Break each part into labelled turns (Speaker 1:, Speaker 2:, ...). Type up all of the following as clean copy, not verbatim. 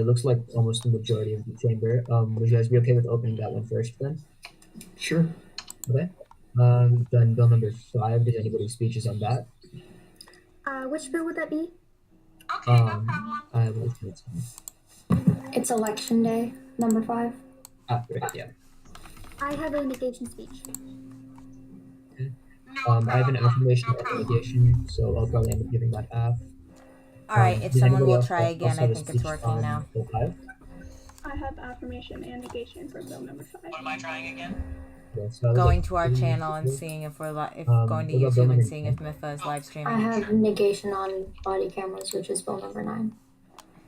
Speaker 1: It looks like almost the majority of the chamber. Would you guys be okay with opening that one first then?
Speaker 2: Sure.
Speaker 1: Okay. Then bill number 5. Did anybody's speeches on that?
Speaker 3: Which bill would that be?
Speaker 4: Okay, no problem.
Speaker 1: I will.
Speaker 3: It's election day, number 5.
Speaker 1: Right, yeah.
Speaker 3: I have a negation speech.
Speaker 1: Okay.
Speaker 4: No
Speaker 1: I have an
Speaker 4: problem.
Speaker 1: affirmation
Speaker 4: No
Speaker 1: and
Speaker 4: problem.
Speaker 1: negation, so I'll probably end up giving that half.
Speaker 5: All right, if
Speaker 1: Did
Speaker 5: someone
Speaker 1: anybody
Speaker 5: will
Speaker 1: else
Speaker 5: try
Speaker 1: else
Speaker 5: again,
Speaker 1: have
Speaker 5: I
Speaker 1: a
Speaker 5: think
Speaker 1: speech
Speaker 5: it's working
Speaker 1: on
Speaker 5: now.
Speaker 1: bill 5?
Speaker 6: I have affirmation and negation for bill number 5.
Speaker 4: What am I trying again?
Speaker 1: Yeah, so
Speaker 5: Going to our channel and seeing if we're going to
Speaker 1: what about bill
Speaker 5: YouTube and
Speaker 1: number
Speaker 5: seeing if
Speaker 1: 9?
Speaker 5: MIFA is live
Speaker 3: I
Speaker 5: streaming.
Speaker 3: have negation on body cameras, which is bill number 9.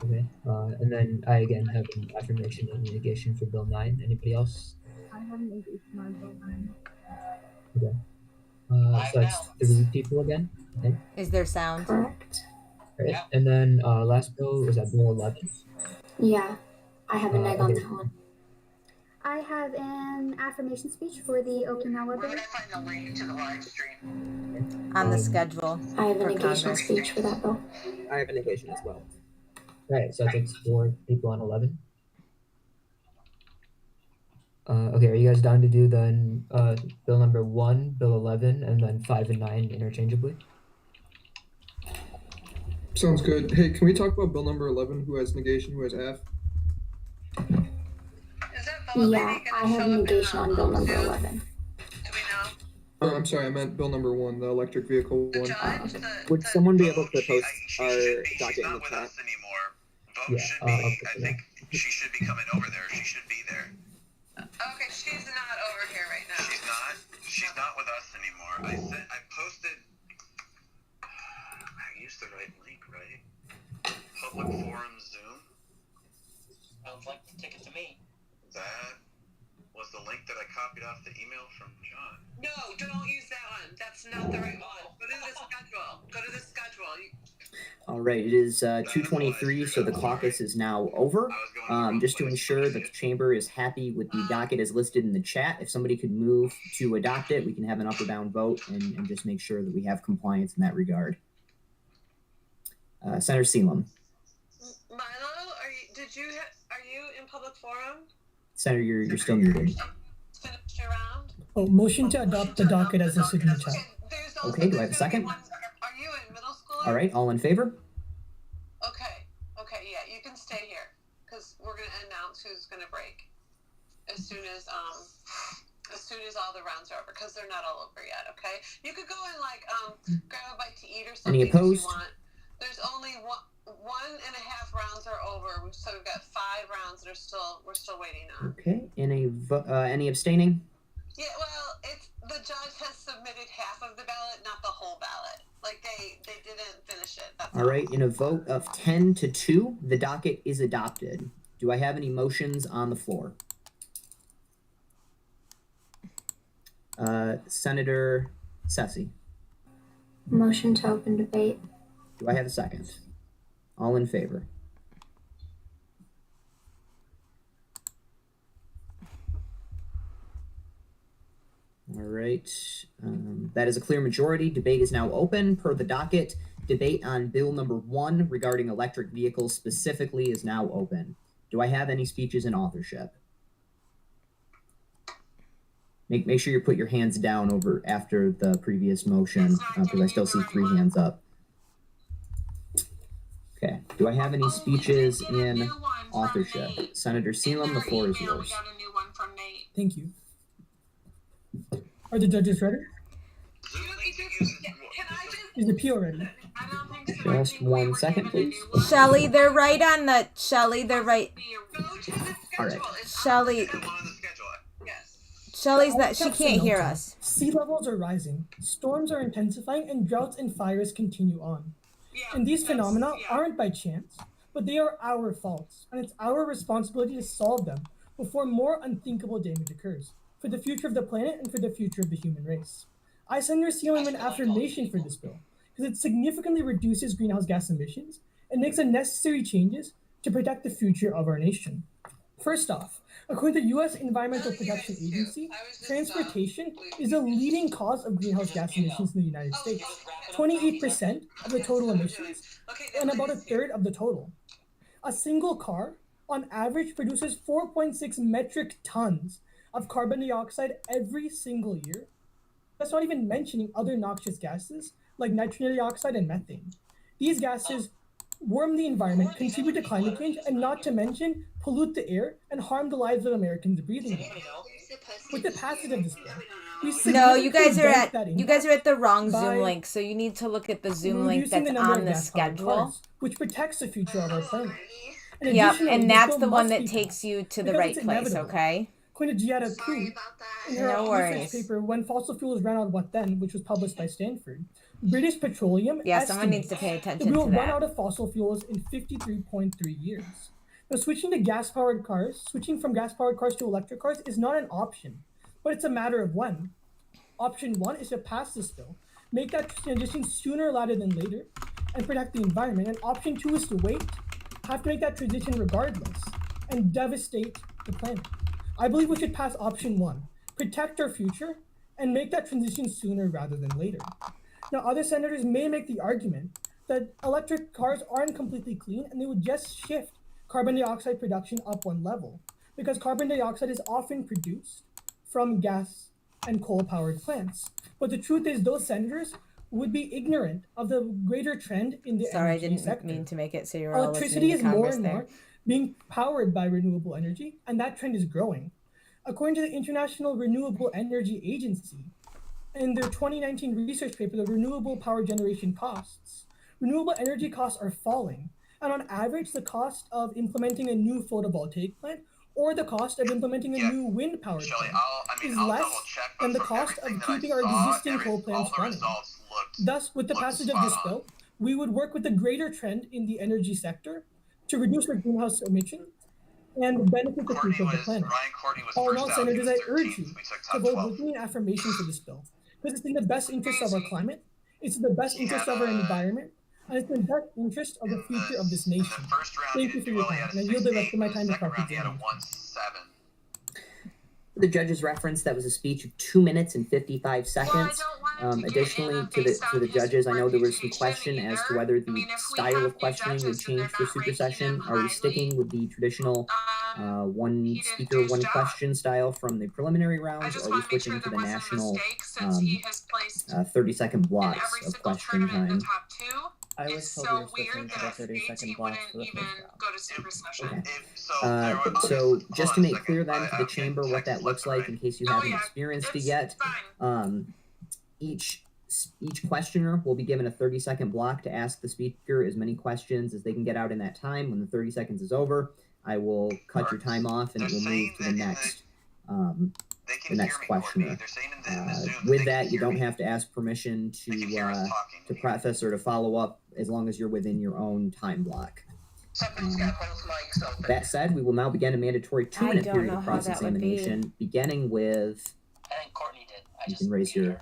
Speaker 1: Okay. And then I again have an affirmation and negation for bill 9. Anybody else?
Speaker 6: I have negation on bill 9.
Speaker 1: Okay. So that's 3 people again. Okay.
Speaker 5: Is there sound?
Speaker 3: Correct.
Speaker 1: Right. Yeah. And then last bill was at bill 11.
Speaker 3: Yeah, I have a neg on
Speaker 1: okay.
Speaker 3: that one.
Speaker 7: I have an affirmation speech for the Okinawa
Speaker 4: Where
Speaker 7: bill.
Speaker 4: would I find the link to the live stream?
Speaker 5: On the schedule.
Speaker 3: I have a
Speaker 5: for
Speaker 3: negation
Speaker 5: Congress.
Speaker 3: speech for that bill.
Speaker 1: I have a negation as well. Right, so that's 4 people on 11. Okay, are you guys down to do then bill number 1, bill 11, and then 5 and 9 interchangeably?
Speaker 2: Sounds good. Hey, can we talk about bill number 11? Who has negation? Who has F?
Speaker 4: Is that vote
Speaker 3: Yeah,
Speaker 4: lady
Speaker 3: I
Speaker 4: gonna
Speaker 3: have
Speaker 4: show up in
Speaker 3: negation on bill number
Speaker 4: Zoom?
Speaker 3: 11.
Speaker 4: Do we know?
Speaker 2: Oh, I'm sorry, I meant bill number 1, the electric vehicle
Speaker 4: The
Speaker 2: one.
Speaker 4: judge,
Speaker 8: Would
Speaker 4: the
Speaker 8: someone be
Speaker 4: vote,
Speaker 8: able to post
Speaker 4: she
Speaker 8: our
Speaker 4: should be.
Speaker 8: docket
Speaker 4: She's
Speaker 8: in the
Speaker 4: not with
Speaker 8: chat?
Speaker 4: us anymore. Vote
Speaker 1: Yeah,
Speaker 4: should
Speaker 1: I'll
Speaker 4: be.
Speaker 1: put
Speaker 4: I
Speaker 1: it
Speaker 4: think she should be coming over there. She should be there. Okay, she's not over here right now. She's not. She's not with us anymore. I posted. I used the right link, right? Public forum Zoom.
Speaker 9: Sounds like the ticket to me.
Speaker 4: That was the link that I copied off the email from John. No, don't use that one. That's not the right one. Go to the schedule. Go to the schedule.
Speaker 8: All right, it is 2:23, so the caucus is now over. Just to ensure that the chamber is happy with the docket as listed in the chat, if somebody could move to adopt it, we can have an up or down vote and just make sure that we have compliance in that regard. Senator Selam.
Speaker 4: Milo, are you in public forum?
Speaker 8: Senator, you're still muted.
Speaker 4: Finished your round?
Speaker 10: Oh, motion to adopt the docket as listed in the chat.
Speaker 8: Okay, do I have a second?
Speaker 4: Are you in middle school?
Speaker 8: All right, all in favor?
Speaker 4: Okay, yeah, you can stay here because we're gonna announce who's gonna break as soon as all the rounds are over because they're not all over yet. Okay, you could go and grab a bite to eat or something.
Speaker 8: Any opposed?
Speaker 4: If you want. There's only one and a half rounds are over, so we've got 5 rounds that we're still waiting on.
Speaker 8: Okay, any abstaining?
Speaker 4: Yeah, well, the judge has submitted half of the ballot, not the whole ballot. Like they didn't finish it. That's
Speaker 8: All right, in a vote of 10-2, the docket is adopted. Do I have any motions on the floor? Senator Sessi.
Speaker 3: Motion to open debate.
Speaker 8: Do I have a second? All in favor? All right, that is a clear majority. Debate is now open. Per the docket, debate on bill number 1 regarding electric vehicles specifically is now open. Do I have any speeches in authorship? Make sure you put your hands down over after the previous motion because I still see 3 hands up. Okay, do I have any speeches in authorship? Senator Selam, the floor is yours.
Speaker 4: We got a new one from Nate.
Speaker 10: Thank you. Are the judges ready? Is the PO ready?
Speaker 4: I don't think so.
Speaker 8: Just 1 second, please.
Speaker 5: Shelly, they're right on the. Shelly, they're right.
Speaker 8: All right.
Speaker 5: Shelly. Shelly's not. She can't hear us.
Speaker 10: Sea levels are rising, storms are intensifying, and droughts and fires continue on. And these phenomena aren't by chance, but they are our faults, and it's our responsibility to solve them before more unthinkable damage occurs, for the future of the planet and for the future of the human race. I send your sealing an affirmation for this bill, because it significantly reduces greenhouse gas emissions and makes the necessary changes to protect the future of our nation. First off, according to the U.S. Environmental Protection Agency, transportation is the leading cause of greenhouse gas emissions in the United States, 28% of the total emissions, and about 1/3 of the total. A single car on average produces 4.6 metric tons of carbon dioxide every single year. That's not even mentioning other noxious gases like nitrogen dioxide and methane. These gases warm the environment, contribute to climate change, and not to mention pollute the air and harm the lives of Americans breathing them. With the passage of this bill, we
Speaker 5: No, you guys are
Speaker 10: significantly
Speaker 5: at
Speaker 10: dent
Speaker 5: you guys are at the wrong
Speaker 10: by
Speaker 5: Zoom link, so you need to look at the Zoom link
Speaker 10: reducing
Speaker 5: that's
Speaker 10: the number
Speaker 5: on
Speaker 10: of
Speaker 5: the
Speaker 10: gas-powered
Speaker 5: schedule.
Speaker 10: cars, which protects the future of our planet. And
Speaker 5: Yep,
Speaker 10: additionally,
Speaker 5: and
Speaker 10: this
Speaker 5: that's
Speaker 10: bill
Speaker 5: the one
Speaker 10: must
Speaker 5: that
Speaker 10: be
Speaker 5: takes
Speaker 10: passed
Speaker 5: you to the
Speaker 10: because
Speaker 5: right
Speaker 10: it's
Speaker 5: place,
Speaker 10: inevitable.
Speaker 5: okay?
Speaker 10: Queen Giada
Speaker 4: Sorry
Speaker 10: Koo,
Speaker 4: about that.
Speaker 10: in her
Speaker 5: No worries.
Speaker 10: research paper, When Fossil Fuels Ran Out What Then, which was published by Stanford, British Petroleum
Speaker 5: Yeah, someone needs
Speaker 10: estimates
Speaker 5: to pay
Speaker 10: that
Speaker 5: attention
Speaker 10: we will
Speaker 5: to
Speaker 10: run
Speaker 5: that.
Speaker 10: out of fossil fuels in 53.3 years. Now, switching from gas-powered cars to electric cars is not an option, but it's a matter of when. Option 1 is to pass this bill, make that transition sooner rather than later, and protect the environment. And option 2 is to wait, have to make that transition regardless, and devastate the planet. I believe we should pass option 1, protect our future, and make that transition sooner rather than later. Now, other senators may make the argument that electric cars aren't completely clean and they would just shift carbon dioxide production up one level, because carbon dioxide is often produced from gas and coal-powered plants. But the truth is, those senators would be ignorant of the greater trend in the
Speaker 5: Sorry, I
Speaker 10: energy
Speaker 5: didn't
Speaker 10: sector.
Speaker 5: mean to make it so you were all
Speaker 10: Electricity
Speaker 5: listening
Speaker 10: is
Speaker 5: to
Speaker 10: more
Speaker 5: Congress
Speaker 10: and
Speaker 5: there.
Speaker 10: more being powered by renewable energy, and that trend is growing. According to the International Renewable Energy Agency, in their 2019 research paper, the renewable power generation costs, renewable energy costs are falling. And on average, the cost of implementing a new photovoltaic plant or the cost of implementing a new wind powered
Speaker 11: Shelly,
Speaker 10: plant is
Speaker 11: I'll
Speaker 10: less
Speaker 11: double check, but
Speaker 10: than the
Speaker 11: from
Speaker 10: cost
Speaker 11: everything
Speaker 10: of
Speaker 11: that I
Speaker 10: keeping our
Speaker 11: saw,
Speaker 10: existing coal
Speaker 11: all
Speaker 10: plants
Speaker 11: the
Speaker 10: running.
Speaker 11: results looked
Speaker 10: Thus, with the passage of this
Speaker 11: spot on.
Speaker 10: bill, we would work with the greater trend in the energy sector to reduce our greenhouse emissions and benefit the future of the planet.
Speaker 11: Courtney was
Speaker 10: All in
Speaker 11: first
Speaker 10: all,
Speaker 11: out.
Speaker 10: senators,
Speaker 11: He
Speaker 10: I
Speaker 11: was
Speaker 10: urge
Speaker 11: 13th.
Speaker 10: you
Speaker 11: We took
Speaker 10: to
Speaker 11: top
Speaker 10: vote
Speaker 11: 12.
Speaker 10: with me in affirmation for this bill, because it's in the best interest of our climate, it's in the best interest of our environment, and it's in the best interest of the future of this nation.
Speaker 11: In the first round,
Speaker 10: Thank
Speaker 11: he
Speaker 10: you
Speaker 11: did
Speaker 10: for your
Speaker 11: well. He
Speaker 10: time,
Speaker 11: had a
Speaker 10: and I yield the rest
Speaker 11: 6.8.
Speaker 10: of my
Speaker 11: In the
Speaker 10: time to
Speaker 11: second
Speaker 10: Dr.
Speaker 11: round, he had a
Speaker 10: James.
Speaker 11: 1.7.
Speaker 8: The judge's reference, that was a speech of 2 minutes and 55 seconds. Additionally, to the judges, I know there was some question as to whether the style of questioning would change for super session. Are we sticking with the traditional one speaker, one question style from the preliminary rounds, or are we switching to the national 30-second blocks of question time?
Speaker 12: I was told we were switching to the 30-second blocks for the first round.
Speaker 8: Okay. So just to make clear then to the chamber what that looks like, in case you haven't experienced it yet, each questioner will be given a 30-second block to ask the speaker as many questions as they can get out in that time. When the 30 seconds is over, I will cut your time off and it will move to the next questioner. With that, you don't have to ask permission to preface or to follow up as long as you're within your own time block. That said, we will now begin a mandatory 2-minute period of cross-examination, beginning with.
Speaker 9: I think Courtney did.
Speaker 8: You can raise your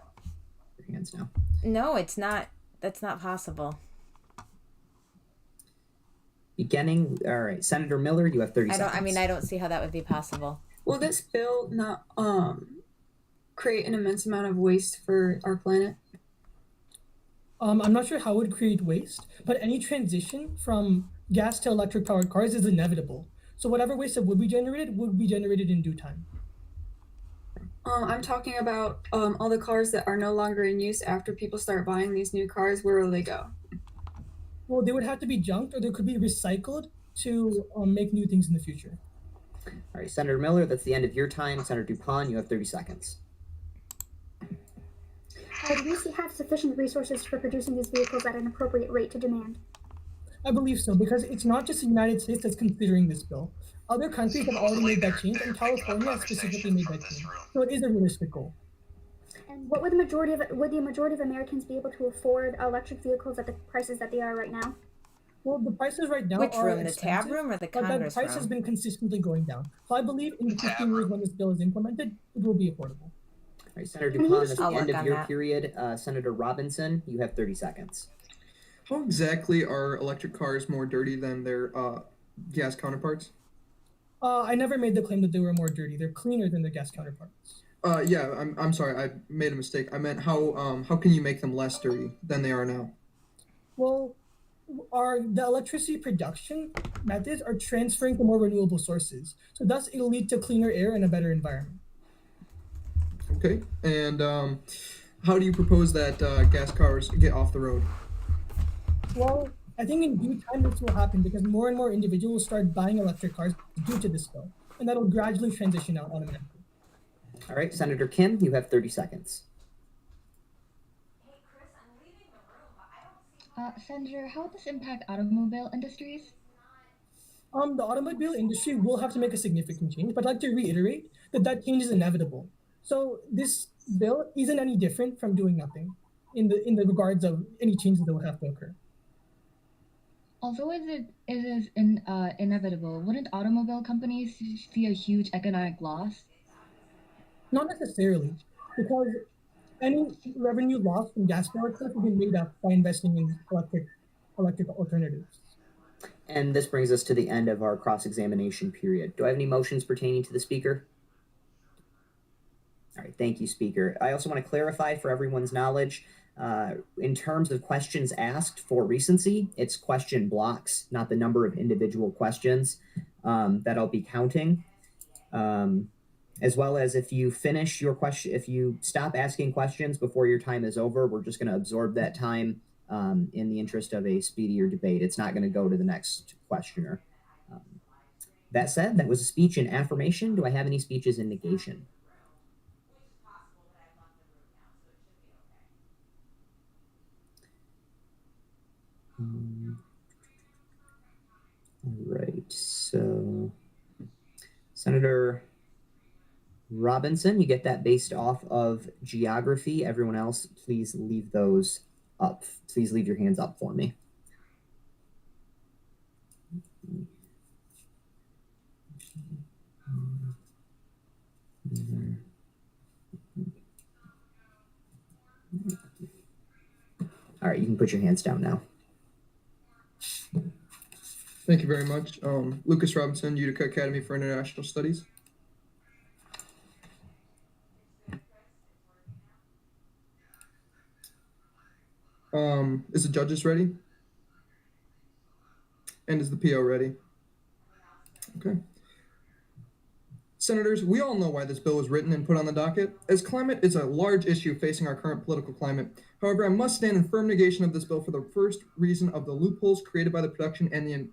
Speaker 8: hands now.
Speaker 5: No, it's not. That's not possible.
Speaker 8: Beginning. All right, Senator Miller, you have 30 seconds.
Speaker 5: I don't see how that would be possible.
Speaker 13: Will this bill not create an immense amount of waste for our planet?
Speaker 10: I'm not sure how it would create waste, but any transition from gas to electric powered cars is inevitable. So whatever waste that would be generated in due time.
Speaker 13: I'm talking about all the cars that are no longer in use after people start buying these new cars. Where will they go?
Speaker 10: Well, they would have to be junked, or they could be recycled to make new things in the future.
Speaker 8: All right, Senator Miller, that's the end of your time. Senator Dupont, you have 30 seconds.
Speaker 7: Do we have sufficient resources for producing these vehicles at an appropriate rate to demand?
Speaker 10: I believe so, because it's not just the United States that's considering this bill. Other countries have already made that change, and California has specifically made that change. So it is a realistic goal.
Speaker 7: And what would the majority of Americans be able to afford electric vehicles at the prices that they are right now?
Speaker 10: Well, the prices right now
Speaker 5: Which
Speaker 10: are
Speaker 5: room, the tab room or the
Speaker 10: but
Speaker 5: Congress
Speaker 10: that price
Speaker 5: room?
Speaker 10: has been consistently going down. So I believe in the 15 years when this bill is implemented, it will be affordable.
Speaker 8: All right, Senator Dupont, that's the
Speaker 5: I'll
Speaker 8: end
Speaker 5: work
Speaker 8: of
Speaker 5: on
Speaker 8: your
Speaker 5: that.
Speaker 8: period. Senator Robinson, you have 30 seconds.
Speaker 2: How exactly are electric cars more dirty than their gas counterparts?
Speaker 10: I never made the claim that they were more dirty. They're cleaner than their gas counterparts.
Speaker 2: Yeah, I'm sorry, I made a mistake. I meant how can you make them less dirty than they are now?
Speaker 10: Well, the electricity production methods are transferring to more renewable sources. So thus it'll lead to cleaner air and a better environment.
Speaker 2: Okay, and how do you propose that gas cars get off the road?
Speaker 10: Well, I think in due time this will happen because more and more individuals start buying electric cars due to this bill, and that'll gradually transition out automatically.
Speaker 8: All right, Senator Kim, you have 30 seconds.
Speaker 11: Senator, how would this impact automobile industries?
Speaker 10: The automobile industry will have to make a significant change, but I'd like to reiterate that change is inevitable. So this bill isn't any different from doing nothing in the regards of any changes that would have to occur.
Speaker 11: Although it is inevitable, wouldn't automobile companies see a huge economic loss?
Speaker 10: Not necessarily, because any revenue lost from gas-powered cars will be made up by investing in electric alternatives.
Speaker 8: And this brings us to the end of our cross-examination period. Do I have any motions pertaining to the speaker? All right, thank you, Speaker. I also want to clarify for everyone's knowledge, in terms of questions asked for recency, it's question blocks, not the number of individual questions that I'll be counting. As well as if you finish your question, if you stop asking questions before your time is over, we're just going to absorb that time in the interest of a speedier debate. It's not going to go to the next questioner. That said, that was a speech in affirmation. Do I have any speeches in negation? All right, so Senator Robinson, you get that based off of geography. Everyone else, please leave those up. Please leave your hands up for me. All right, you can put your hands down now.
Speaker 2: Thank you very much. Lucas Robinson, Utica Academy for International Studies. Is the judges ready? And is the PO ready? Okay. Senators, we all know why this bill was written and put on the docket, as climate is a large issue facing our current political climate. However, I must stand in firm negation of this bill for the first reason of the loopholes created by the production and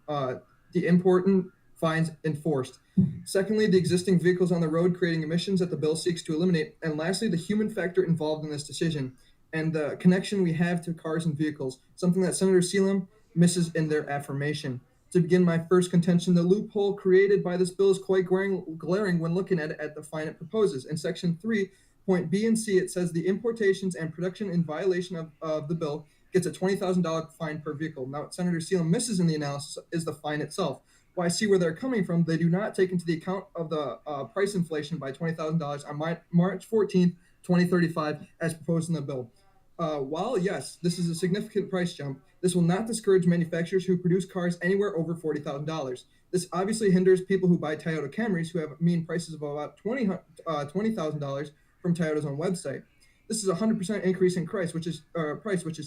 Speaker 2: the important fines enforced. Secondly, the existing vehicles on the road creating emissions that the bill seeks to eliminate. And lastly, the human factor involved in this decision and the connection we have to cars and vehicles, something that Senator Sealam misses in their affirmation. To begin my first contention, the loophole created by this bill is quite glaring when looking at the fine it proposes. In Section 3, point B and C, it says the importations and production in violation of the bill gets a $20,000 fine per vehicle. Now, what Senator Sealam misses in the analysis is the fine itself. While I see where they're coming from, they do not take into the account of the price inflation by $20,000 on March 14th, 2035, as proposed in the bill. While, yes, this is a significant price jump, this will not discourage manufacturers who produce cars anywhere over $40,000. This obviously hinders people who buy Toyota Camrys who have mean prices of about $20,000 from Toyota's own website. This is a 100% increase in price, which is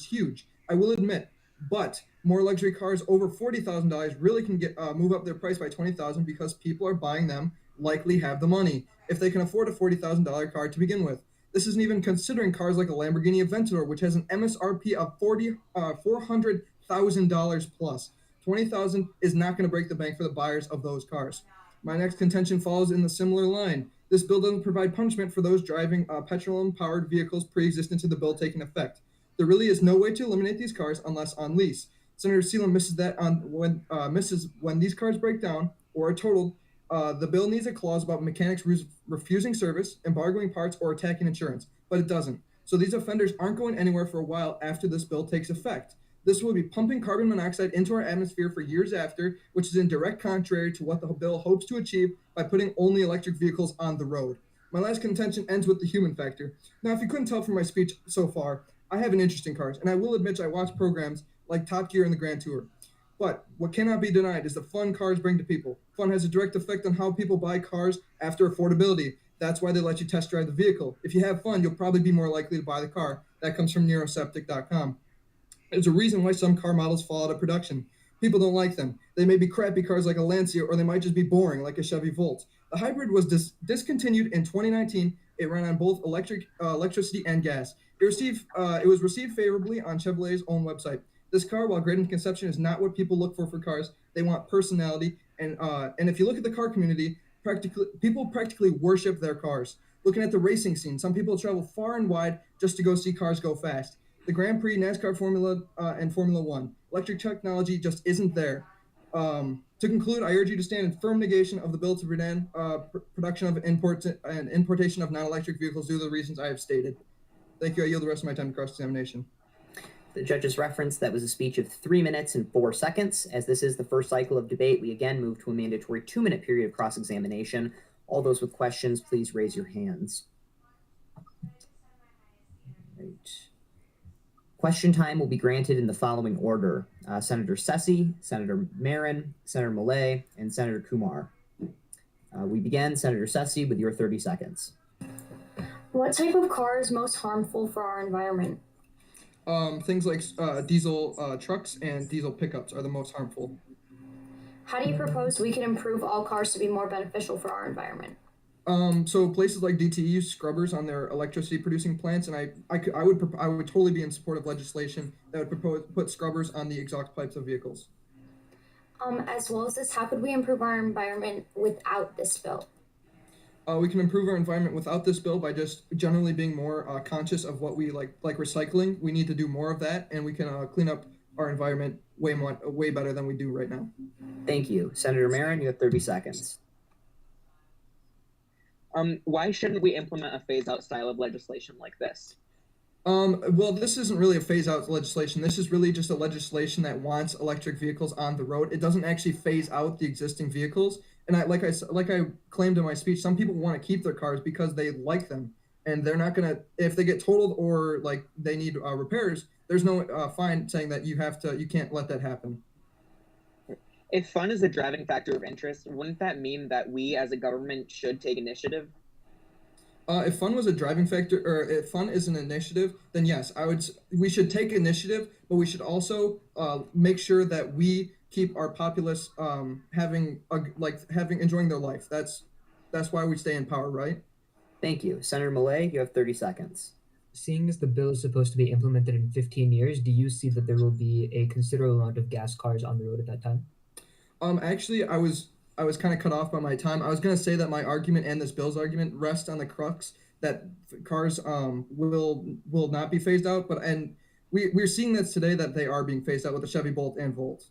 Speaker 2: huge. I will admit, but more luxury cars over $40,000 really can move up their price by $20,000 because people are buying them, likely have the money, if they can afford a $40,000 car to begin with. This isn't even considering cars like a Lamborghini Aventador, which has an MSRP of $400,000 plus. $20,000 is not going to break the bank for the buyers of those cars. My next contention falls in the similar line. This bill doesn't provide punishment for those driving petroleum-powered vehicles pre-existent to the bill taking effect. There really is no way to eliminate these cars unless on lease. Senator Sealam misses that when these cars break down or are totaled. The bill needs a clause about mechanics refusing service, embargoing parts, or attacking insurance, but it doesn't. So these offenders aren't going anywhere for a while after this bill takes effect. This will be pumping carbon monoxide into our atmosphere for years after, which is in direct contrary to what the bill hopes to achieve by putting only electric vehicles on the road. My last contention ends with the human factor. Now, if you couldn't tell from my speech so far, I have an interest in cars, and I will admit I watch programs like Top Gear and the Grand Tour. But what cannot be denied is the fun cars bring to people. Fun has a direct effect on how people buy cars after affordability. That's why they let you test drive the vehicle. If you have fun, you'll probably be more likely to buy the car. That comes from Neuroseptic.com. There's a reason why some car models fall out of production. People don't like them. They may be crappy cars like a Lancia, or they might just be boring like a Chevy Volt. The hybrid was discontinued in 2019. It ran on both electricity and gas. It was received favorably on Chevrolet's own website. This car, while great in conception, is not what people look for cars. They want personality, and if you look at the car community, people practically worship their cars. Looking at the racing scene, some people travel far and wide just to go see cars go fast. The Grand Prix, NASCAR, and Formula One. Electric technology just isn't there. To conclude, I urge you to stand in firm negation of the bill to ban production of and importation of non-electric vehicles due to the reasons I have stated. Thank you. I yield the rest of my time to cross-examination.
Speaker 8: The judge's reference, that was a speech of 3 minutes and 4 seconds. As this is the first cycle of debate, we again move to a mandatory 2-minute period of cross-examination. All those with questions, please raise your hands. Right. Question time will be granted in the following order. Senator Sessi, Senator Marin, Senator Millay, and Senator Kumar. We begin, Senator Sessi, with your 30 seconds.
Speaker 3: What type of car is most harmful for our environment?
Speaker 2: Things like diesel trucks and diesel pickups are the most harmful.
Speaker 3: How do you propose we can improve all cars to be more beneficial for our environment?
Speaker 2: So places like DTE use scrubbers on their electricity producing plants, and I would totally be in support of legislation that would put scrubbers on the exhaust pipes of vehicles.
Speaker 3: As well as this, how could we improve our environment without this bill?
Speaker 2: We can improve our environment without this bill by just generally being more conscious of what we like recycling. We need to do more of that, and we can clean up our environment way better than we do right now.
Speaker 8: Thank you. Senator Marin, you have 30 seconds.
Speaker 14: Why shouldn't we implement a phase-out style of legislation like this?
Speaker 2: Well, this isn't really a phase-out legislation. This is really just a legislation that wants electric vehicles on the road. It doesn't actually phase out the existing vehicles. And like I claimed in my speech, some people want to keep their cars because they like them, and they're not gonna, if they get totaled or like they need repairs. There's no fine saying that you can't let that happen.
Speaker 14: If fun is a driving factor of interest, wouldn't that mean that we as a government should take initiative?
Speaker 2: If fun was a driving factor, or if fun is an initiative, then yes, we should take initiative, but we should also make sure that we keep our populace enjoying their life. That's why we stay in power, right?
Speaker 8: Thank you. Senator Millay, you have 30 seconds.
Speaker 1: Seeing as the bill is supposed to be implemented in 15 years, do you see that there will be a considerable amount of gas cars on the road at that time?
Speaker 2: Actually, I was kind of cut off by my time. I was going to say that my argument and this bill's argument rest on the crux that cars will not be phased out, we're seeing this today, that they are being phased out with the Chevy Bolt and Volt.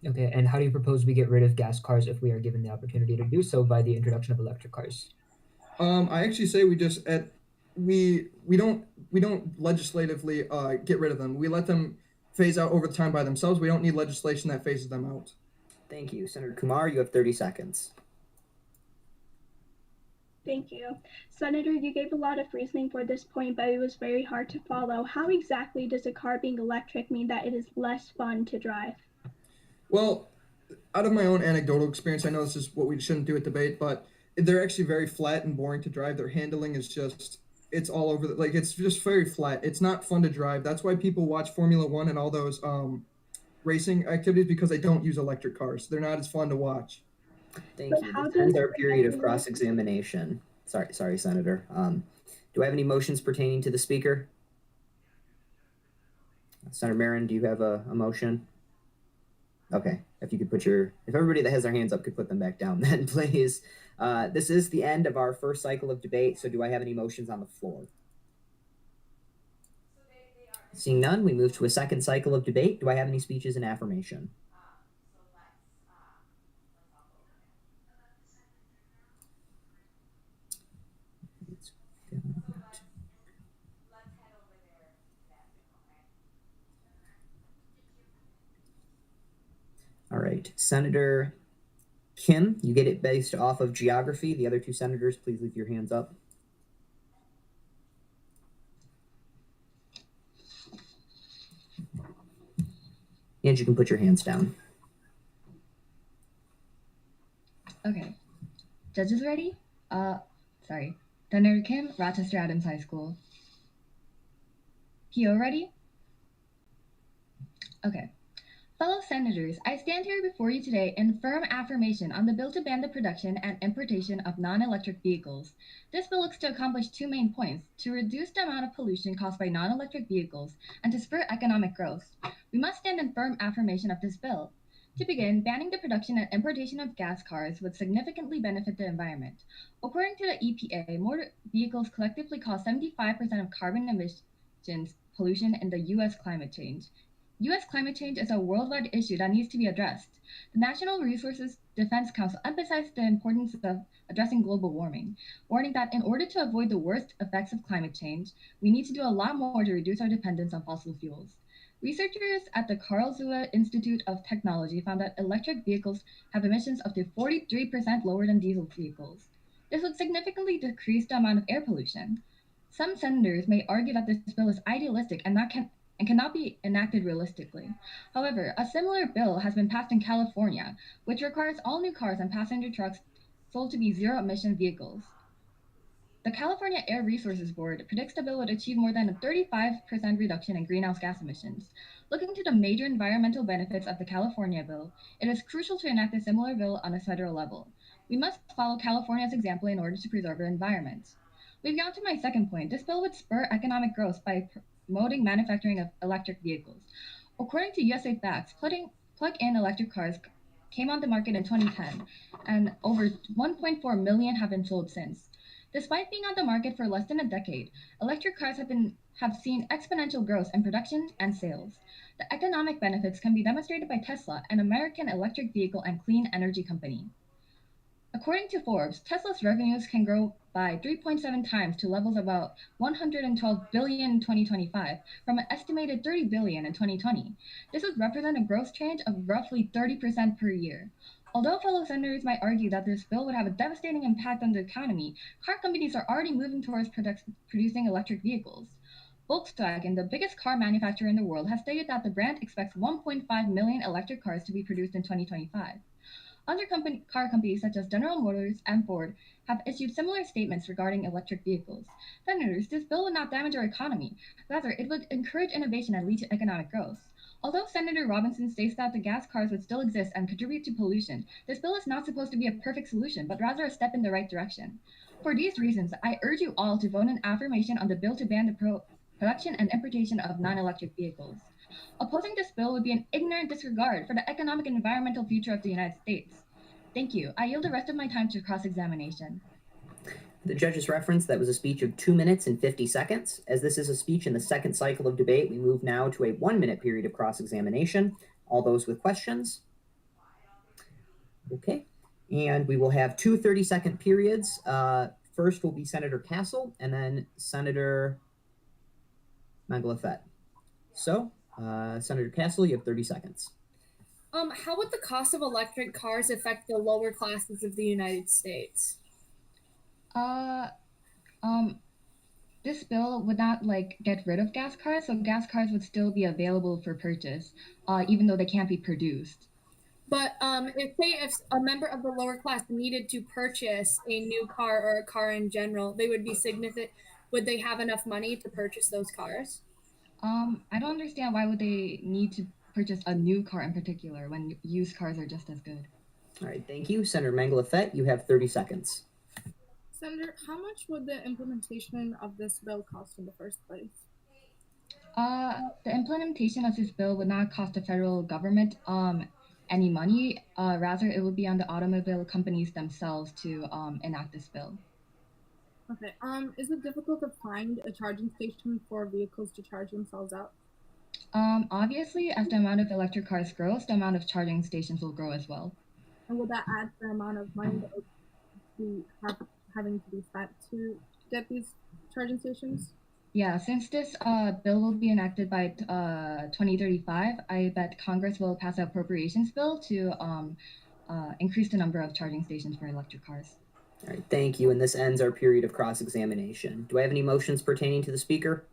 Speaker 1: Okay, and how do you propose we get rid of gas cars if we are given the opportunity to do so by the introduction of electric cars?
Speaker 2: I actually say we don't legislatively get rid of them. We let them phase out over time by themselves. We don't need legislation that phases them out.
Speaker 8: Thank you. Senator Kumar, you have 30 seconds.
Speaker 6: Thank you. Senator, you gave a lot of reasoning for this point, but it was very hard to follow. How exactly does a car being electric mean that it is less fun to drive?
Speaker 2: Well, out of my own anecdotal experience, I know this is what we shouldn't do at debate, but they're actually very flat and boring to drive. Their handling is it's all over, it's just very flat. It's not fun to drive. That's why people watch Formula One and all those racing activities, because they don't use electric cars. They're not as fun to watch.
Speaker 8: Thank you. This ends our period of cross-examination. Sorry, Senator. Do I have any motions pertaining to the speaker? Senator Marin, do you have a motion? Okay, if everybody that has their hands up could put them back down then, please. This is the end of our first cycle of debate, so do I have any motions on the floor? Seeing none, we move to a second cycle of debate. Do I have any speeches in affirmation? All right, Senator Kim, you get it based off of geography. The other two senators, please leave your hands up. And you can put your hands down.
Speaker 11: Okay. Judges ready? Sorry. Senator Kim, Rochester Adams High School. PO ready? Okay. Fellow senators, I stand here before you today in firm affirmation on the bill to ban the production and importation of non-electric vehicles. This bill looks to accomplish two main points: to reduce the amount of pollution caused by non-electric vehicles and to spur economic growth. We must stand in firm affirmation of this bill. To begin, banning the production and importation of gas cars would significantly benefit the environment. According to the EPA, motor vehicles collectively cause 75% of carbon emissions pollution in the U.S. climate change. U.S. climate change is a worldwide issue that needs to be addressed. The National Resources Defense Council emphasized the importance of addressing global warming, warning that in order to avoid the worst effects of climate change, we need to do a lot more to reduce our dependence on fossil fuels. Researchers at the Karlsruhe Institute of Technology found that electric vehicles have emissions up to 43% lower than diesel vehicles. This would significantly decrease the amount of air pollution. Some senators may argue that this bill is idealistic and cannot be enacted realistically. However, a similar bill has been passed in California, which requires all new cars and passenger trucks sold to be zero-emission vehicles. The California Air Resources Board predicts the bill would achieve more than a 35% reduction in greenhouse gas emissions. Looking to the major environmental benefits of the California bill, it is crucial to enact a similar bill on a federal level. We must follow California's example in order to preserve our environment. We've got to my second point. This bill would spur economic growth by promoting manufacturing of electric vehicles. According to USA Facts, plug-in electric cars came on the market in 2010, and over 1.4 million have been sold since. Despite being on the market for less than a decade, electric cars have seen exponential growth in production and sales. The economic benefits can be demonstrated by Tesla, an American electric vehicle and clean energy company. According to Forbes, Tesla's revenues can grow by 3.7 times to levels about $112 billion in 2025 from an estimated $30 billion in 2020. This would represent a growth change of roughly 30% per year. Although fellow senators might argue that this bill would have a devastating impact on the economy, car companies are already moving towards producing electric vehicles. Volkswagen, the biggest car manufacturer in the world, has stated that the brand expects 1.5 million electric cars to be produced in 2025. Other car companies such as General Motors and Ford have issued similar statements regarding electric vehicles. Senators, this bill would not damage our economy. Rather, it would encourage innovation and lead to economic growth. Although Senator Robinson states that the gas cars would still exist and contribute to pollution, this bill is not supposed to be a perfect solution, but rather a step in the right direction. For these reasons, I urge you all to vote in affirmation on the bill to ban the production and importation of non-electric vehicles. Opposing this bill would be an ignorant disregard for the economic and environmental future of the United States. Thank you. I yield the rest of my time to cross-examination.
Speaker 8: The judge's reference, that was a speech of 2 minutes and 50 seconds. As this is a speech in the second cycle of debate, we move now to a 1-minute period of cross-examination. All those with questions? Okay. And we will have two 30-second periods. First will be Senator Castle and then Senator Mangalafet. So, Senator Castle, you have 30 seconds.
Speaker 15: How would the cost of electric cars affect the lower classes of the United States?
Speaker 11: This bill would not get rid of gas cars, so gas cars would still be available for purchase, even though they can't be produced.
Speaker 15: But if a member of the lower class needed to purchase a new car or a car in general, they would be significant. Would they have enough money to purchase those cars?
Speaker 11: I don't understand why would they need to purchase a new car in particular when used cars are just as good.
Speaker 8: All right, thank you. Senator Mangalafet, you have 30 seconds.
Speaker 15: Senator, how much would the implementation of this bill cost in the first place?
Speaker 11: The implementation of this bill would not cost the federal government any money. Rather, it would be on the automobile companies themselves to enact this bill.
Speaker 15: Okay. Is it difficult to find a charging station for vehicles to charge themselves up?
Speaker 11: Obviously, as the amount of electric cars grows, the amount of charging stations will grow as well.
Speaker 15: And would that add the amount of money that would be having to be spent to get these charging stations?
Speaker 11: Yeah, since this bill will be enacted by 2035, I bet Congress will pass an appropriations bill to increase the number of charging stations for electric cars.
Speaker 8: All right, thank you. And this ends our period of cross-examination. Do I have any motions pertaining to the speaker?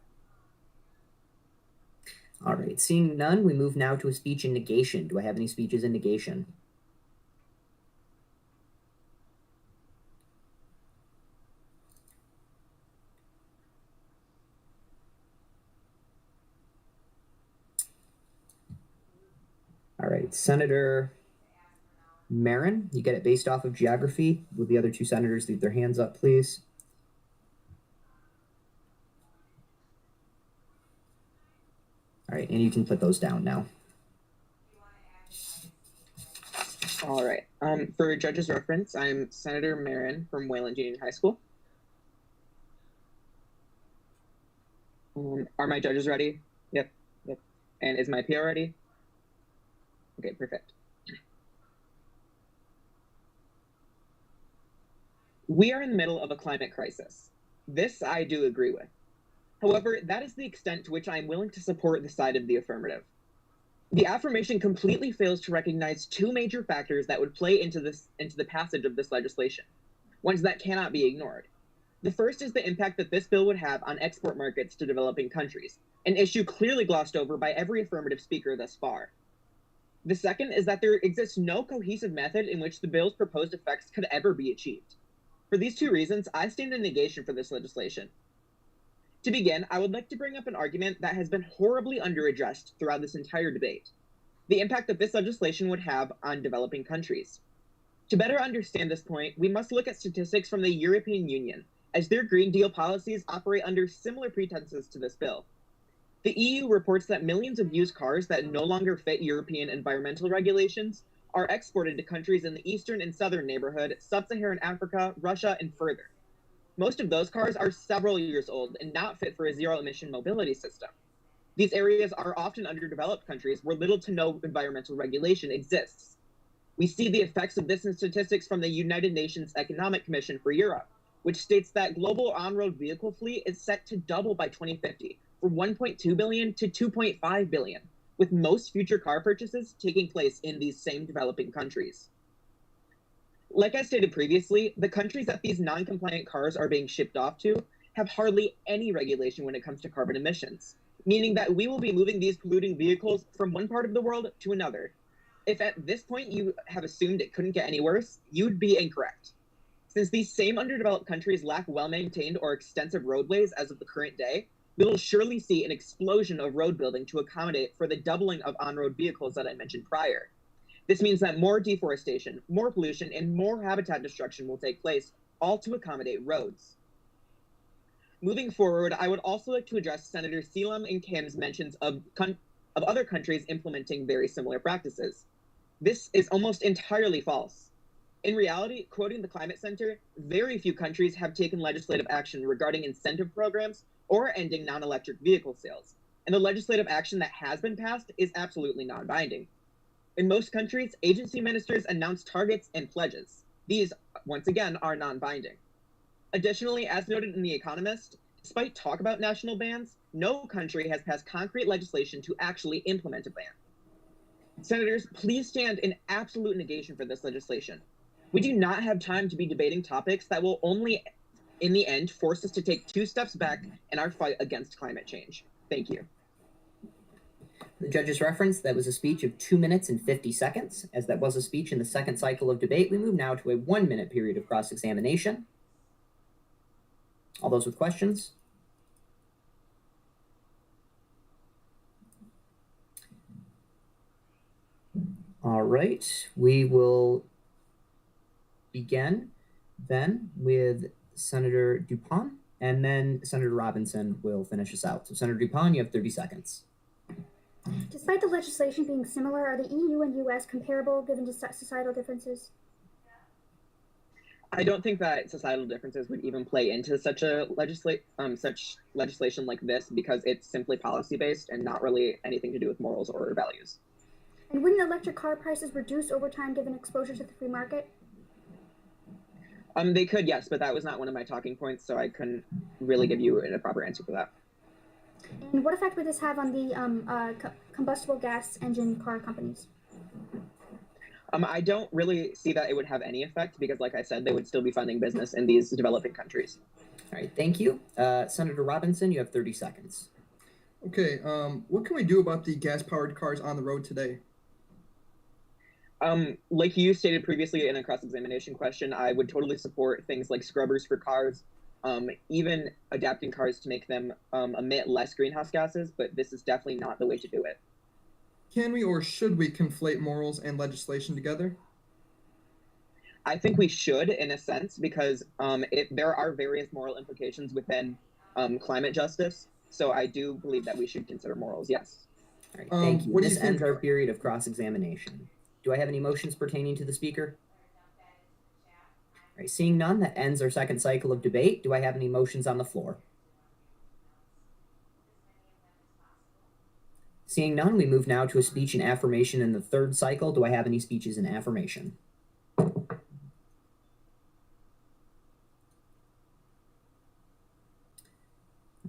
Speaker 8: All right, seeing none, we move now to a speech in negation. Do I have any speeches in negation? right, Senator Marin, you get it based off of geography. Will the other two senators leave their hands up, please? All right, and you can put those down now.
Speaker 14: All right. For judge's reference, I'm Senator Marin from Wayland Union High School. Are my judges ready? Yep. And is my PR ready? Okay, perfect. We are in the middle of a climate crisis. This I do agree with. However, that is the extent to which I am willing to support the side of the affirmative. The affirmation completely fails to recognize two major factors that would play into the passage of this legislation, ones that cannot be ignored. The first is the impact that this bill would have on export markets to developing countries, an issue clearly glossed over by every affirmative speaker thus far. The second is that there exists no cohesive method in which the bill's proposed effects could ever be achieved. For these two reasons, I stand in negation for this legislation. To begin, I would like to bring up an argument that has been horribly underaddressed throughout this entire debate: the impact that this legislation would have on developing countries. To better understand this point, we must look at statistics from the European Union, as their Green Deal policies operate under similar pretenses to this bill. The EU reports that millions of used cars that no longer fit European environmental regulations are exported to countries in the eastern and southern neighborhood, sub-Saharan Africa, Russia, and further. Most of those cars are several years old and not fit for a zero-emission mobility system. These areas are often underdeveloped countries where little to no environmental regulation exists. We see the effects of this in statistics from the United Nations Economic Commission for Europe, which states that global on-road vehicle fleet is set to double by 2050, from 1.2 billion to 2.5 billion, with most future car purchases taking place in these same developing countries. Like I stated previously, the countries that these non-compliant cars are being shipped off to have hardly any regulation when it comes to carbon emissions, meaning that we will be moving these polluting vehicles from one part of the world to another. If at this point you have assumed it couldn't get any worse, you'd be incorrect. Since these same underdeveloped countries lack well-maintained or extensive roadways as of the current day, we will surely see an explosion of road building to accommodate for the doubling of on-road vehicles that I mentioned prior. This means that more deforestation, more pollution, and more habitat destruction will take place, all to accommodate roads. Moving forward, I would also like to address Senator Selam and Kim's mentions of other countries implementing very similar practices. This is almost entirely false. In reality, quoting the Climate Center, very few countries have taken legislative action regarding incentive programs or ending non-electric vehicle sales, and the legislative action that has been passed is absolutely non-binding. In most countries, agency ministers announce targets and pledges. These, once again, are non-binding. Additionally, as noted in The Economist, despite talk about national bans, no country has passed concrete legislation to actually implement a ban. Senators, please stand in absolute negation for this legislation. We do not have time to be debating topics that will only, in the end, force us to take 2 steps back in our fight against climate change. Thank you.
Speaker 8: The judge's reference, that was a speech of 2 minutes and 50 seconds. As that was a speech in the second cycle of debate, we move now to a 1-minute period of cross-examination. All those with questions? All right, we will begin then with Senator Dupont, and then Senator Robinson will finish us out. So Senator Dupont, you have 30 seconds.
Speaker 7: Despite the legislation being similar, are the EU and US comparable given societal differences?
Speaker 14: I don't think that societal differences would even play into such legislation like this, because it's simply policy-based and not really anything to do with morals or values.
Speaker 7: And wouldn't electric car prices reduce over time given exposure to the free market?
Speaker 14: They could, yes, but that was not one of my talking points, so I couldn't really give you a proper answer for that.
Speaker 7: And what effect would this have on the combustible gas engine car companies?
Speaker 14: I don't really see that it would have any effect because, like I said, they would still be funding business in these developing countries.
Speaker 8: All right, thank you. Senator Robinson, you have 30 seconds.
Speaker 2: Okay, what can we do about the gas-powered cars on the road today?
Speaker 14: Like you stated previously in a cross-examination question, I would totally support things like scrubbers for cars, even adapting cars to make them emit less greenhouse gases, but this is definitely not the way to do it.
Speaker 2: Can we or should we conflate morals and legislation together?
Speaker 14: I think we should, in a sense, because there are various moral implications within climate justice. So I do believe that we should consider morals, yes.
Speaker 8: All right, thank you.
Speaker 2: What do
Speaker 8: This
Speaker 2: you think?
Speaker 8: ends our period of cross-examination. Do I have any motions pertaining to the speaker? All right, seeing none, that ends our second cycle of debate. Do I have any motions on the floor? Seeing none, we move now to a speech in affirmation in the third cycle. Do I have any speeches in affirmation? All